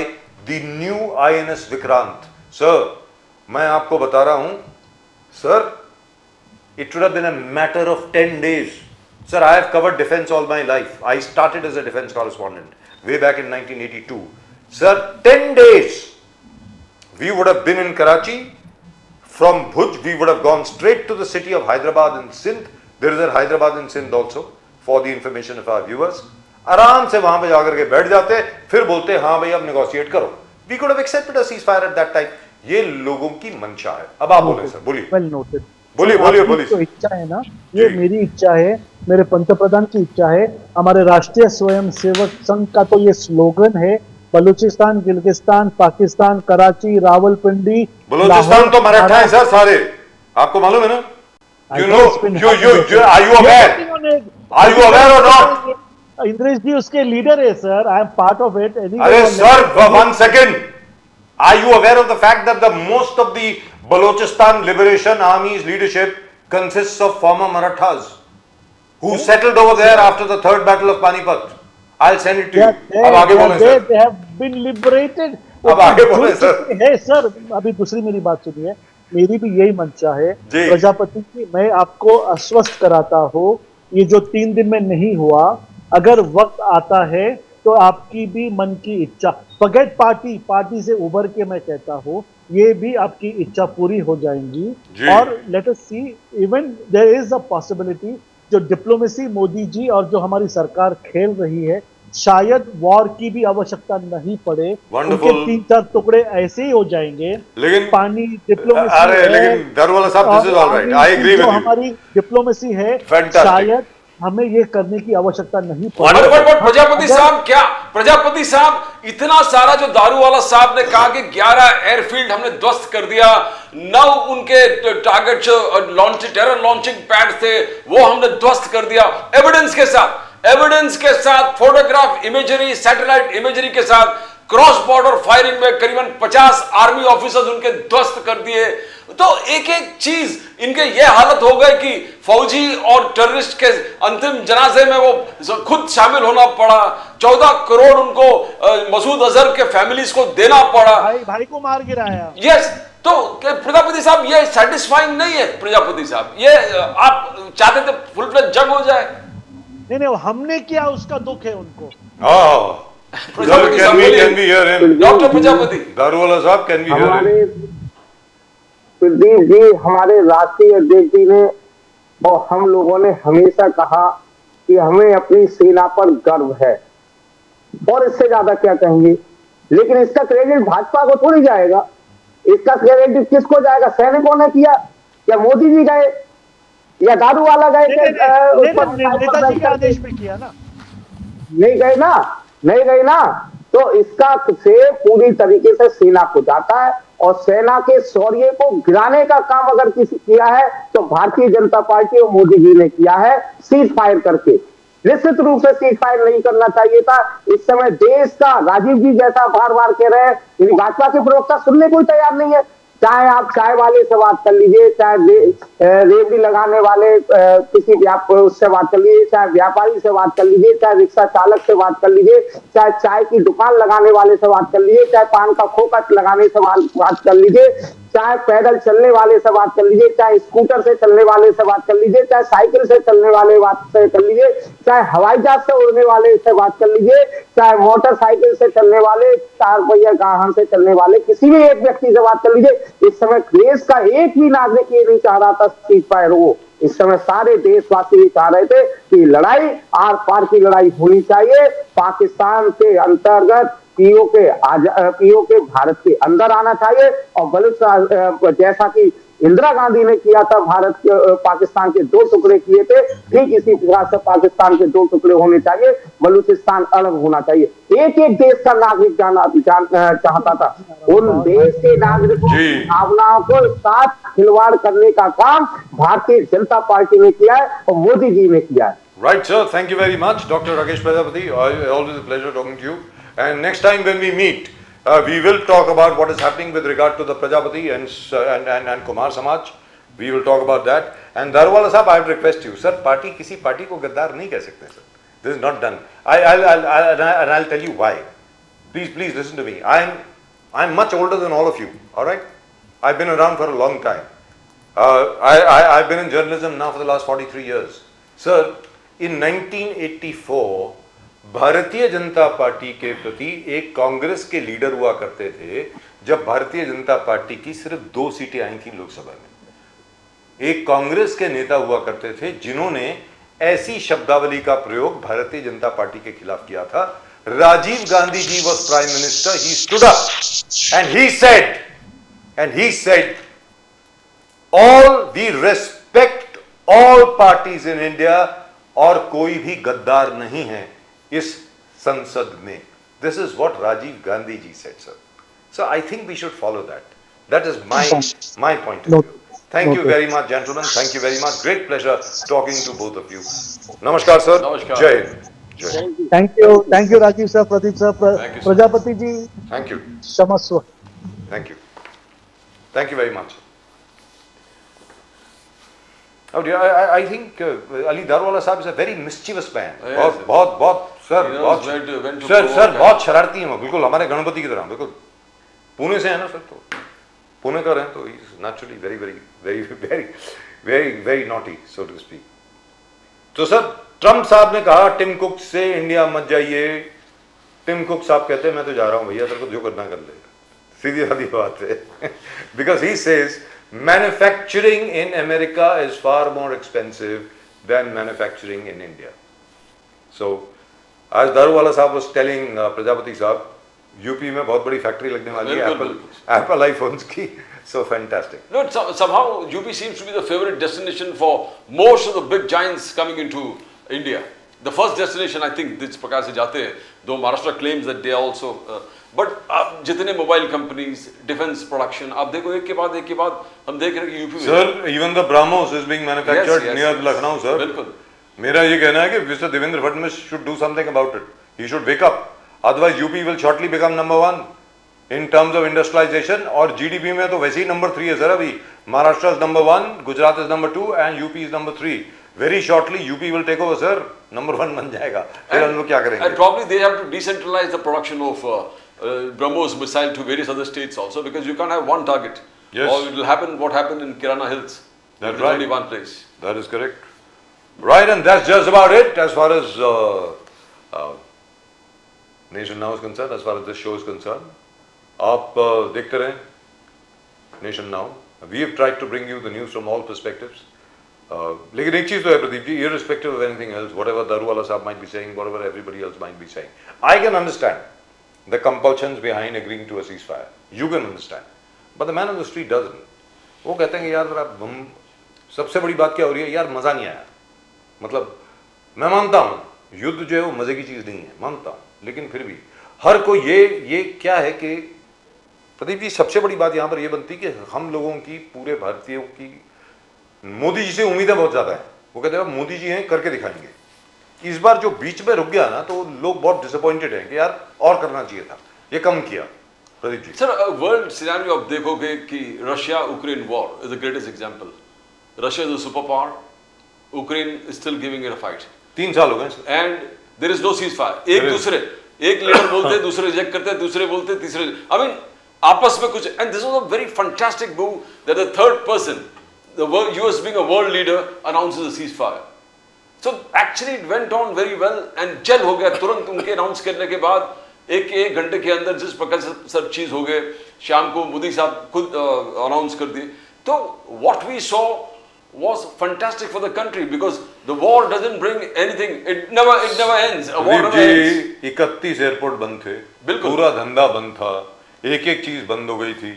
Speaker 1: the new INS Vikrant. Sir, मैं आपको बता रहा हूं sir, it should have been a matter of 10 days Sir, I have covered defense all my life. I started as a defense correspondent way back in 1982. Sir, 10 days we would have been in Karachi. From Bhuj, we would have gone straight to the city of Hyderabad in Sindh. There is a Hyderabad in Sindh also, for the information of our viewers. आराम से वहां पे जाकर के बैठ जाते, फिर बोलते हाँ भाई अब negotiate करो. We could have accepted a ceasefire at that time. ये लोगों की मंशा है. अब आप बोले सर, बोलिए.
Speaker 5: Well noted.
Speaker 1: बोलिए बोलिए.
Speaker 5: जो इच्छा है ना, ये मेरी इच्छा है, मेरे पंतप्रधान की इच्छा है, हमारे राष्ट्रीय स्वयंसेवक संघ का तो ये स्लोगन है, बलूचिस्तान, गिलगिस्तान, पाकिस्तान, कराची, रावलपिंडी,
Speaker 1: बलूचिस्तान तो मराठा है सर सारे, आपको मालूम है ना? You know, are you aware? Are you aware or not?
Speaker 5: Indresh जी उसके लीडर है sir. I am part of it.
Speaker 1: अरे sir, 1 second. Are you aware of the fact that the most of the Balochistan Liberation Army's leadership consists of former Marathas who settled over there after the third battle of Panipat? I'll send it to you. अब आगे बोलें sir.
Speaker 5: They have been liberated.
Speaker 1: अब आगे बोलें sir.
Speaker 5: है sir. अभी दूसरी मेरी बात सुनिए. मेरी भी यही मंशा है प्रजापति की. मैं आपको आश्वस्त कराता हूँ, ये जो 3 दिन में नहीं हुआ, अगर वक्त आता है तो आपकी भी मन की इच्छा, फॉरगेट पार्टी से उभर के मैं कहता हूँ, ये भी आपकी इच्छा पूरी हो जाएंगी. और let us see, even there is a possibility, जो डिप्लोमेसी मोदी जी और जो हमारी सरकार खेल रही है, शायद वॉर की भी आवश्यकता नहीं पड़े. उनके 3-4 टुकड़े ऐसे ही हो जाएंगे.
Speaker 1: लेकिन
Speaker 5: पानी डिप्लोमेसी,
Speaker 1: अरे लेकिन दारूवाला साहब, this is alright, I agree with you.
Speaker 5: हमारी डिप्लोमेसी है, शायद हमें ये करने की आवश्यकता नहीं
Speaker 2: पड़े. प्रजापति साहब, क्या प्रजापति साहब, इतना सारा जो दारूवाला साहब ने कहा कि 11 एयरफील्ड हमने ध्वस्त कर दिया, 9 उनके टारगेट टेरर लॉन्चिंग पैड थे वो हमने ध्वस्त कर दिया, एविडेंस के साथ फोटोग्राफ इमेजरी, सैटेलाइट इमेजरी के साथ, क्रॉस बॉर्डर फायरिंग में करीबन 50 आर्मी ऑफिसर्स उनके ध्वस्त कर दिए. तो एक एक चीज इनके ये हालत हो गए कि फौजी और टेररिस्ट के अंतिम जनाजे में वो खुद शामिल होना पड़ा. 14 करोड़ उनको मसूद अजहर के फैमिलीज को देना पड़ा.
Speaker 5: भाई को मार गिराया.
Speaker 2: यस. तो प्रजापति साहब, ये सेटिस्फाइंग नहीं है प्रजापति साहब. ये आप चाहते थे फुल फ्लेज जंग हो जाए.
Speaker 5: नहीं, हमने किया उसका दुख है उनको.
Speaker 2: डॉक्टर प्रजापति,
Speaker 1: दारूवाला साहब, कैन वी हियर?
Speaker 4: कुलदीप जी, हमारे राष्ट्रीय अध्यक्ष जी ने और हम लोगों ने हमेशा कहा कि हमें अपनी सेना पर गर्व है, और इससे ज्यादा क्या कहेंगे. लेकिन इसका क्रेडिट भाजपा को थोड़ी जाएगा. इसका क्रेडिट किसको जाएगा? सैनिकों ने किया, या मोदी जी गए, या दारूवाला गए?
Speaker 5: नेताजी के आदेश पे किया ना.
Speaker 4: नहीं गए ना. तो इसका से पूरी तरीके से सेना को जाता है, और सेना के शौर्य को गिराने का काम अगर किसी किया है तो भारतीय जनता पार्टी और मोदी जी ने किया है, सीज फायर करके. निश्चित रूप से सीज फायर नहीं करना चाहिए था. इस समय देश का, राजीव जी जैसा बार बार कह रहे हैं, भाजपा के प्रवक्ता सुनने को तैयार नहीं है. चाहे आप चाय वाले से बात कर लीजिए, चाहे रेवड़ी लगाने वाले किसी उससे बात कर लीजिए, चाहे व्यापारी से बात कर लीजिए, चाहे रिक्शा चालक से बात कर लीजिए, चाहे चाय की दुकान लगाने वाले से बात कर लीजिए, चाहे पान का खोखा लगाने से बात कर लीजिए, चाहे पैदल चलने वाले से बात कर लीजिए, चाहे स्कूटर से चलने वाले से बात कर लीजिए, चाहे साइकिल से चलने वाले बात से कर लीजिए, चाहे हवाई जहाज से उड़ने वाले से बात कर लीजिए, चाहे मोटरसाइकिल से चलने वाले, 4 पहिया वाहन से चलने वाले किसी भी एक व्यक्ति से बात कर लीजिए. इस समय देश का एक भी नागरिक ये नहीं चाह रहा था सीज फायर हो. इस समय सारे देशवासी ये चाह रहे थे कि लड़ाई आर पार की लड़ाई होनी चाहिए. पाकिस्तान के अंतर्गत पीओके भारत के अंदर आना चाहिए, और बलूचिस्तान जैसा कि इंदिरा गांधी ने किया था, भारत पाकिस्तान के 2 टुकड़े किए थे, ठीक इसी प्रकार से पाकिस्तान के 2 टुकड़े होने चाहिए. बलूचिस्तान अलग होना चाहिए. एक एक देश का नागरिक चाहता था. उन देश के नागरिकों की भावनाओं को साथ खिलवाड़ करने का काम भारतीय जनता पार्टी ने किया है और मोदी जी ने किया है.
Speaker 1: Right, sir. Thank you very much, Dr. Rakesh Prajapati. Always a pleasure talking to you. And next time when we meet, we will talk about what is happening with regard to the Prajapati and Kumar Samaj. We will talk about that. And Daruwala Sahab, I would request you, sir, किसी party को गद्दार नहीं कह सकते, sir. This is not done. I'll tell you why. Please listen to me. I'm much older than all of you. All right. I've been around for a long time. I've been in journalism now for the last 43 years, sir. इन 1984 भारतीय Janata party के प्रति एक कांग्रेस के leader हुआ करते थे, जब भारतीय जनता पार्टी की सिर्फ 2 सीटें आई थी लोकसभा में। एक कांग्रेस के नेता हुआ करते थे जिन्होंने ऐसी शब्दावली का प्रयोग भारतीय जनता पार्टी के खिलाफ किया था। Rajiv Gandhi ji was prime minister, he stood up and he said all we respect all parties in India, और कोई भी गद्दार नहीं है इस संसद में। This is what Rajiv Gandhi ji said, sir. So I think we should follow that. That is my point of view. Thank you very much, gentlemen. Thank you very much. Great pleasure talking to both of you. Namaskar, sir.
Speaker 2: Namaskar.
Speaker 1: Jai Hind. Jai Hind.
Speaker 5: Thank you Rajiv sir, Pradeep sir,
Speaker 2: Thank you, sir.
Speaker 5: Prajapati ji
Speaker 1: Thank you.
Speaker 5: क्षमस्व।
Speaker 1: Thank you. Thank you very much. Oh dear, I think Ali Darwala साहब is a very mischievous man.
Speaker 2: Yes,
Speaker 1: बहुत sir,
Speaker 2: He knows
Speaker 1: बहुत
Speaker 2: when to
Speaker 1: sir
Speaker 2: provoke
Speaker 1: sir
Speaker 2: and-
Speaker 1: बहुत शरारती है वो, बिल्कुल हमारे गणपति की तरह, बिल्कुल पुणे से है ना सर, तो पुणे का रहे तो he is naturally very very very very very very naughty, so to speak. तो सर ट्रम्प साहब ने कहा टिम कुक से इंडिया मत जाइए। टिम कुक साहब कहते हैं मैं तो जा रहा हूं भैया, तेरे को जो करना कर ले, सीधी सादी बात है। Because he says manufacturing in America is far more expensive than manufacturing in India. So आज दारूवाला साहब वाज टेलिंग प्रजापति साहब यूपी में बहुत बड़ी फैक्ट्री लगने वाली है
Speaker 2: बिल्कुल,
Speaker 1: एप्पल आईफोन्स की। सो fantastic.
Speaker 2: No, somehow UP seems to be the favorite destination for most of the big giants coming into India. The first destination, I think, जिस प्रकार से जाते हैं, though Maharashtra claims that they are also, but आप जितने mobile companies, defence production, आप देखो एक के बाद हम देख रहे हैं कि यूपी में।
Speaker 1: Sir even the BrahMos is being manufactured
Speaker 2: Yes,
Speaker 1: near
Speaker 2: yes.
Speaker 1: Lucknow sir.
Speaker 2: बिल्कुल।
Speaker 1: मेरा ये कहना है कि mister Devendra Fadnavis should do something about it. He should wake up, otherwise UP will shortly become number 1 in terms of industrialisation, और GDP में तो वैसे ही नंबर 3 है सर अभी। Maharashtra is number 1, Gujarat is number 2 and UP is number 3। Very shortly UP will take over sir, number 1 बन जाएगा। फिर हम लोग क्या करेंगे?
Speaker 2: And probably they have to decentralize the production of BrahMos missile to various other states also, because you can't have one target.
Speaker 1: Yes.
Speaker 2: Or it will happen what happened in Kirana Hills.
Speaker 1: That's
Speaker 2: There's
Speaker 1: right.
Speaker 2: only one place.
Speaker 1: That is correct. Right, and that's just about it as far as Nation Now is concerned, as far as this show is concerned. आप देखते रहें Nation Now. We have tried to bring you the news from all perspectives. लेकिन एक चीज तो है Pradeep ji, irrespective of anything else, whatever Daruwalla साहब might be saying, whatever everybody else might be saying, I can understand the compulsions behind agreeing to a ceasefire. You can understand, but the man on the street doesn't. वो कहते हैं कि यार हम, सबसे बड़ी बात क्या हो रही है यार, मजा नहीं आया। मतलब मैं मानता हूँ युद्ध जो है वो मजे की चीज नहीं है, मानता हूँ, लेकिन फिर भी हर कोई ये क्या है कि प्रदीप जी सबसे बड़ी बात यहाँ पर ये बनती कि हम लोगों की, पूरे भारतीयों की मोदी जी से उम्मीदें बहुत ज्यादा है। वो कहते हैं मोदी जी हैं, करके दिखाएंगे। इस बार जो बीच में रुक गया ना, तो लोग बहुत डिसअपॉइंटेड हैं कि यार और करना चाहिए था, ये कम किया। Pradeep ji
Speaker 2: sir world scenario आप देखोगे कि Russia Ukraine war is the greatest example. Russia is a super power, Ukraine is still giving it a fight.
Speaker 1: 3 साल हो गए सर।
Speaker 2: And there is no cease fire. एक लीडर बोलते, दूसरे रिजेक्ट करते, दूसरे बोलते, तीसरे, आई मीन आपस में कुछ। And this was a very fantastic move that the third person, the US being a world leader, announces a ceasefire. So actually it went on very well and जल हो गया तुरंत उनके अनाउंस करने के बाद। एक घंटे के अंदर जिस प्रकार से सब चीज हो गए, शाम को मोदी साहब खुद अनाउंस कर दिए। तो what we saw was fantastic for the country, because the war doesn't bring anything, it never ends, a war never ends.
Speaker 1: 31 airport बंद थे,
Speaker 2: बिल्कुल।
Speaker 1: पूरा धंधा बंद था, एक चीज बंद हो गई थी।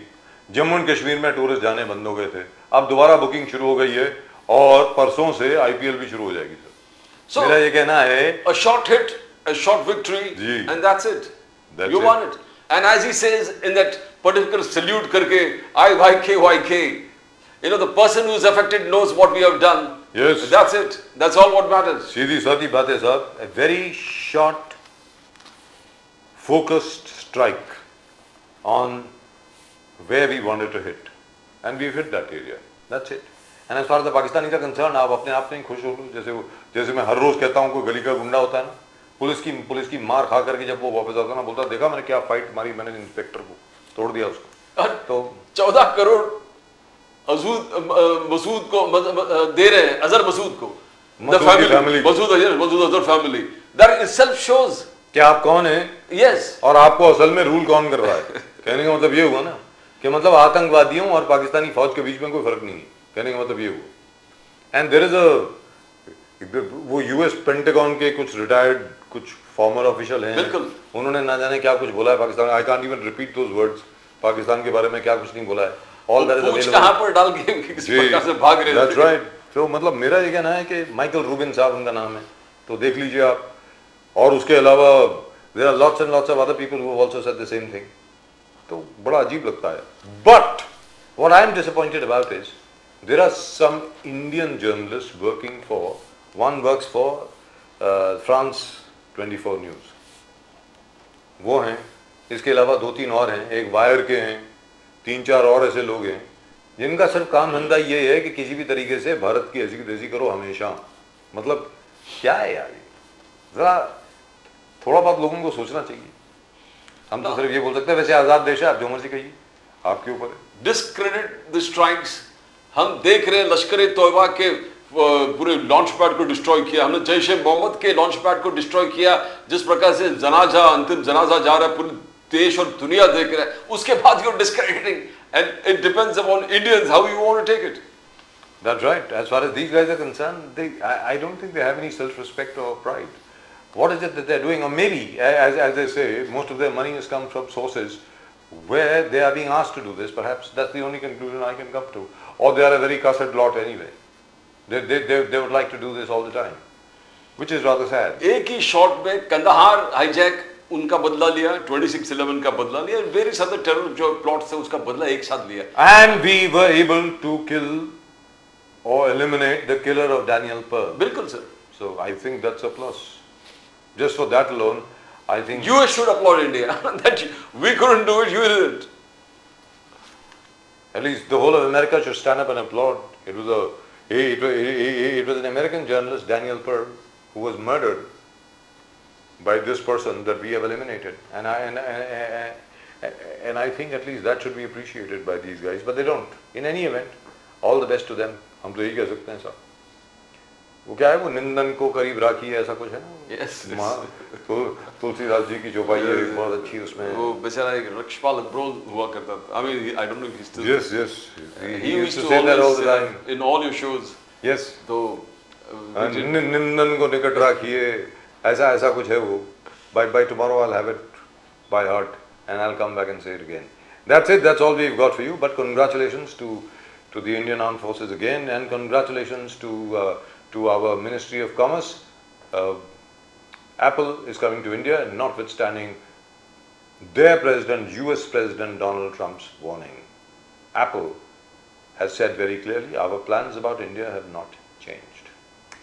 Speaker 1: जम्मू एंड कश्मीर में टूरिस्ट जाने बंद हो गए थे, अब दोबारा बुकिंग शुरू हो गई है, और परसों से आईपीएल भी शुरू हो जाएगी सर।
Speaker 2: So,
Speaker 1: मेरा ये कहना है
Speaker 2: a short hit, a short victory,
Speaker 1: ji.
Speaker 2: and that's it.
Speaker 1: That's
Speaker 2: You
Speaker 1: it.
Speaker 2: won it. And as he says in that particular salute करके, IYK, you know, the person who is affected knows what we have done.
Speaker 1: Yes.
Speaker 2: That's it. That's all what matters.
Speaker 1: सीधी सादी बात है साहब। A very short, focused strike on where we wanted to hit, and we've hit that area. That's it. And as far as the Pakistani are concerned, आप अपने आप में खुश हो लो। जैसे मैं हर रोज कहता हूँ, कोई गली का गुंडा होता है ना, पुलिस की मार खा करके जब वो वापस आता ना, बोलता देखा मैंने क्या फाइट मारी, मैंने इंस्पेक्टर को तोड़ दिया उसको। तो
Speaker 2: 14 करोड़ मसूद को दे रहे हैं, अजहर मसूद को। The family, Masud Azhar family. That itself shows.
Speaker 1: कि आप कौन हैं
Speaker 2: Yes.
Speaker 1: और आपको असल में रूल कौन कर रहा है। कहने का मतलब ये हुआ ना कि मतलब आतंकवादियों और पाकिस्तानी फौज के बीच में कोई फर्क नहीं है। कहने का मतलब ये हुआ। एंड देयर इज अ वो यूएस पेंटागन के कुछ रिटायर्ड कुछ फॉर्मर ऑफिशियल हैं,
Speaker 2: बिल्कुल।
Speaker 1: उन्होंने ना जाने क्या कुछ बोला है Pakistan. I can't even repeat those words. Pakistan के बारे में क्या कुछ नहीं बोला है। ऑल दैट इज
Speaker 2: पूछ कहां पर डाल के किस प्रकार से भाग रहे
Speaker 1: दैट्स
Speaker 2: थे।
Speaker 1: राइट। तो मतलब मेरा ये कहना है कि माइकल रूबिन साहब उनका नाम है, तो देख लीजिए आप। और उसके अलावा there are lots and lots of other people who have also said the same thing. तो बड़ा अजीब लगता है। But what I am disappointed about is there are some Indian journalist working for, one works for France 24 news, वो हैं। इसके अलावा 2-3 और हैं, एक वायर के हैं, 3-4 और ऐसे लोग हैं जिनका सिर्फ काम धंधा ये है कि किसी भी तरीके से भारत की ऐसी तेजी करो हमेशा। मतलब क्या है यार, जरा थोड़ा बहुत लोगों को सोचना चाहिए। हम तो सिर्फ ये बोल सकते हैं वैसे आजाद देश है, आप जो मर्जी कहिए, आपके ऊपर है।
Speaker 2: Discredit the strikes. हम देख रहे हैं लश्कर ए तौबा के पूरे लॉन्च पैड को डिस्ट्रॉय किया, हमने जैश ए मोहम्मद के लॉन्च पैड को डिस्ट्रॉय किया। जिस प्रकार से जनाजा, अंतिम जनाजा जा रहा है, पूरे देश और दुनिया देख रहा है, उसके बाद you discrediting. And it depends upon Indians how you want to take it.
Speaker 1: That's right. As far as these guys are concerned, I don't think they have any self-respect or pride. What is it that they're doing? Or maybe, as they say, most of their money has come from sources where they are being asked to do this. Perhaps that's the only conclusion I can come to. Or they are a very cussed lot anyway. They would like to do this all the time, which is rather sad.
Speaker 2: एक ही shot में Kandahar hijack उनका बदला लिया, 26/11 का बदला लिया, various other terror जो plots थे उसका बदला एक साथ लिया।
Speaker 1: And we were able to kill or eliminate the killer of Daniel Pearl.
Speaker 2: बिल्कुल sir.
Speaker 1: So I think that's a plus. Just for that alone, I think
Speaker 2: US should applaud India that we couldn't do it, you did it.
Speaker 1: at least the whole of America should stand up and applaud. It was an American journalist, Daniel Pearl, who was murdered by this person that we have eliminated, and I think at least that should be appreciated by these guys, but they don't. In any event, all the best to them. हम तो यही कह सकते हैं साहब। वो क्या है, वो निंदन को करीब राखी है, ऐसा कुछ है ना।
Speaker 2: Yes,
Speaker 1: तो तुलसीदास जी की चौपाई है बहुत अच्छी, उसमें
Speaker 2: वो बेचारा एक रक्षपाल ब्रोल हुआ करता था। I mean, I don't know if he's still.
Speaker 1: yes
Speaker 2: He used to
Speaker 1: say that all
Speaker 2: always
Speaker 1: the time.
Speaker 2: in all your shows.
Speaker 1: Yes,
Speaker 2: तो
Speaker 1: निंदन को निकट राखिए, ऐसा ऐसा कुछ है वो। By tomorrow I'll have it by heart and I'll come back and say it again. That's it. That's all we've got for you. But congratulations to the Indian Armed Forces again, and congratulations to our Ministry of Commerce. Apple is coming to India, notwithstanding their president, US President Donald Trump's warning. Apple has said very clearly, our plans about India have not changed.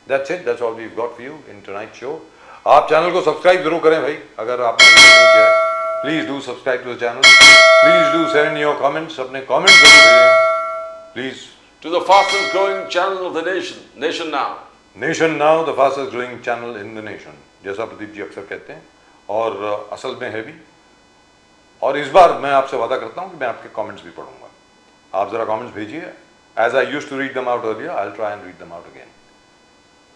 Speaker 1: That's it. That's all we've got for you in tonight's show. आप channel को subscribe जरूर करें भाई, अगर आपने नहीं किया है। Please do subscribe to the channel. Please do send your comments. अपने comments जरूर भेजें. Please.
Speaker 2: to the fastest growing channel of the nation now.
Speaker 1: Nation Now, the fastest growing channel in the nation, जैसा प्रदीप जी अक्सर कहते हैं, और असल में है भी। और इस बार मैं आपसे वादा करता हूँ कि मैं आपके कमेंट्स भी पढ़ूंगा। आप जरा कमेंट्स भेजिए। As I used to read them out earlier, I'll try and read them out again.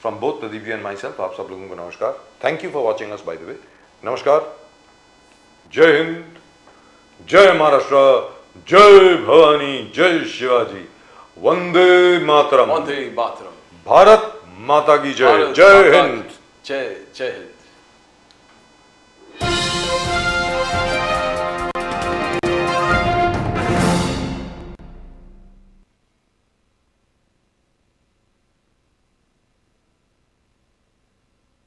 Speaker 1: From both Pradeep ji and myself, आप सब लोगों को नमस्कार। Thank you for watching us, by the way. नमस्कार। जय हिंद, जय महाराष्ट्र, जय भवानी, जय शिवाजी, वंदे मातरम,
Speaker 2: वंदे मातरम,
Speaker 1: भारत माता की जय,
Speaker 2: भारत
Speaker 1: जय
Speaker 2: माता की
Speaker 1: हिंद।
Speaker 2: जय हिंद।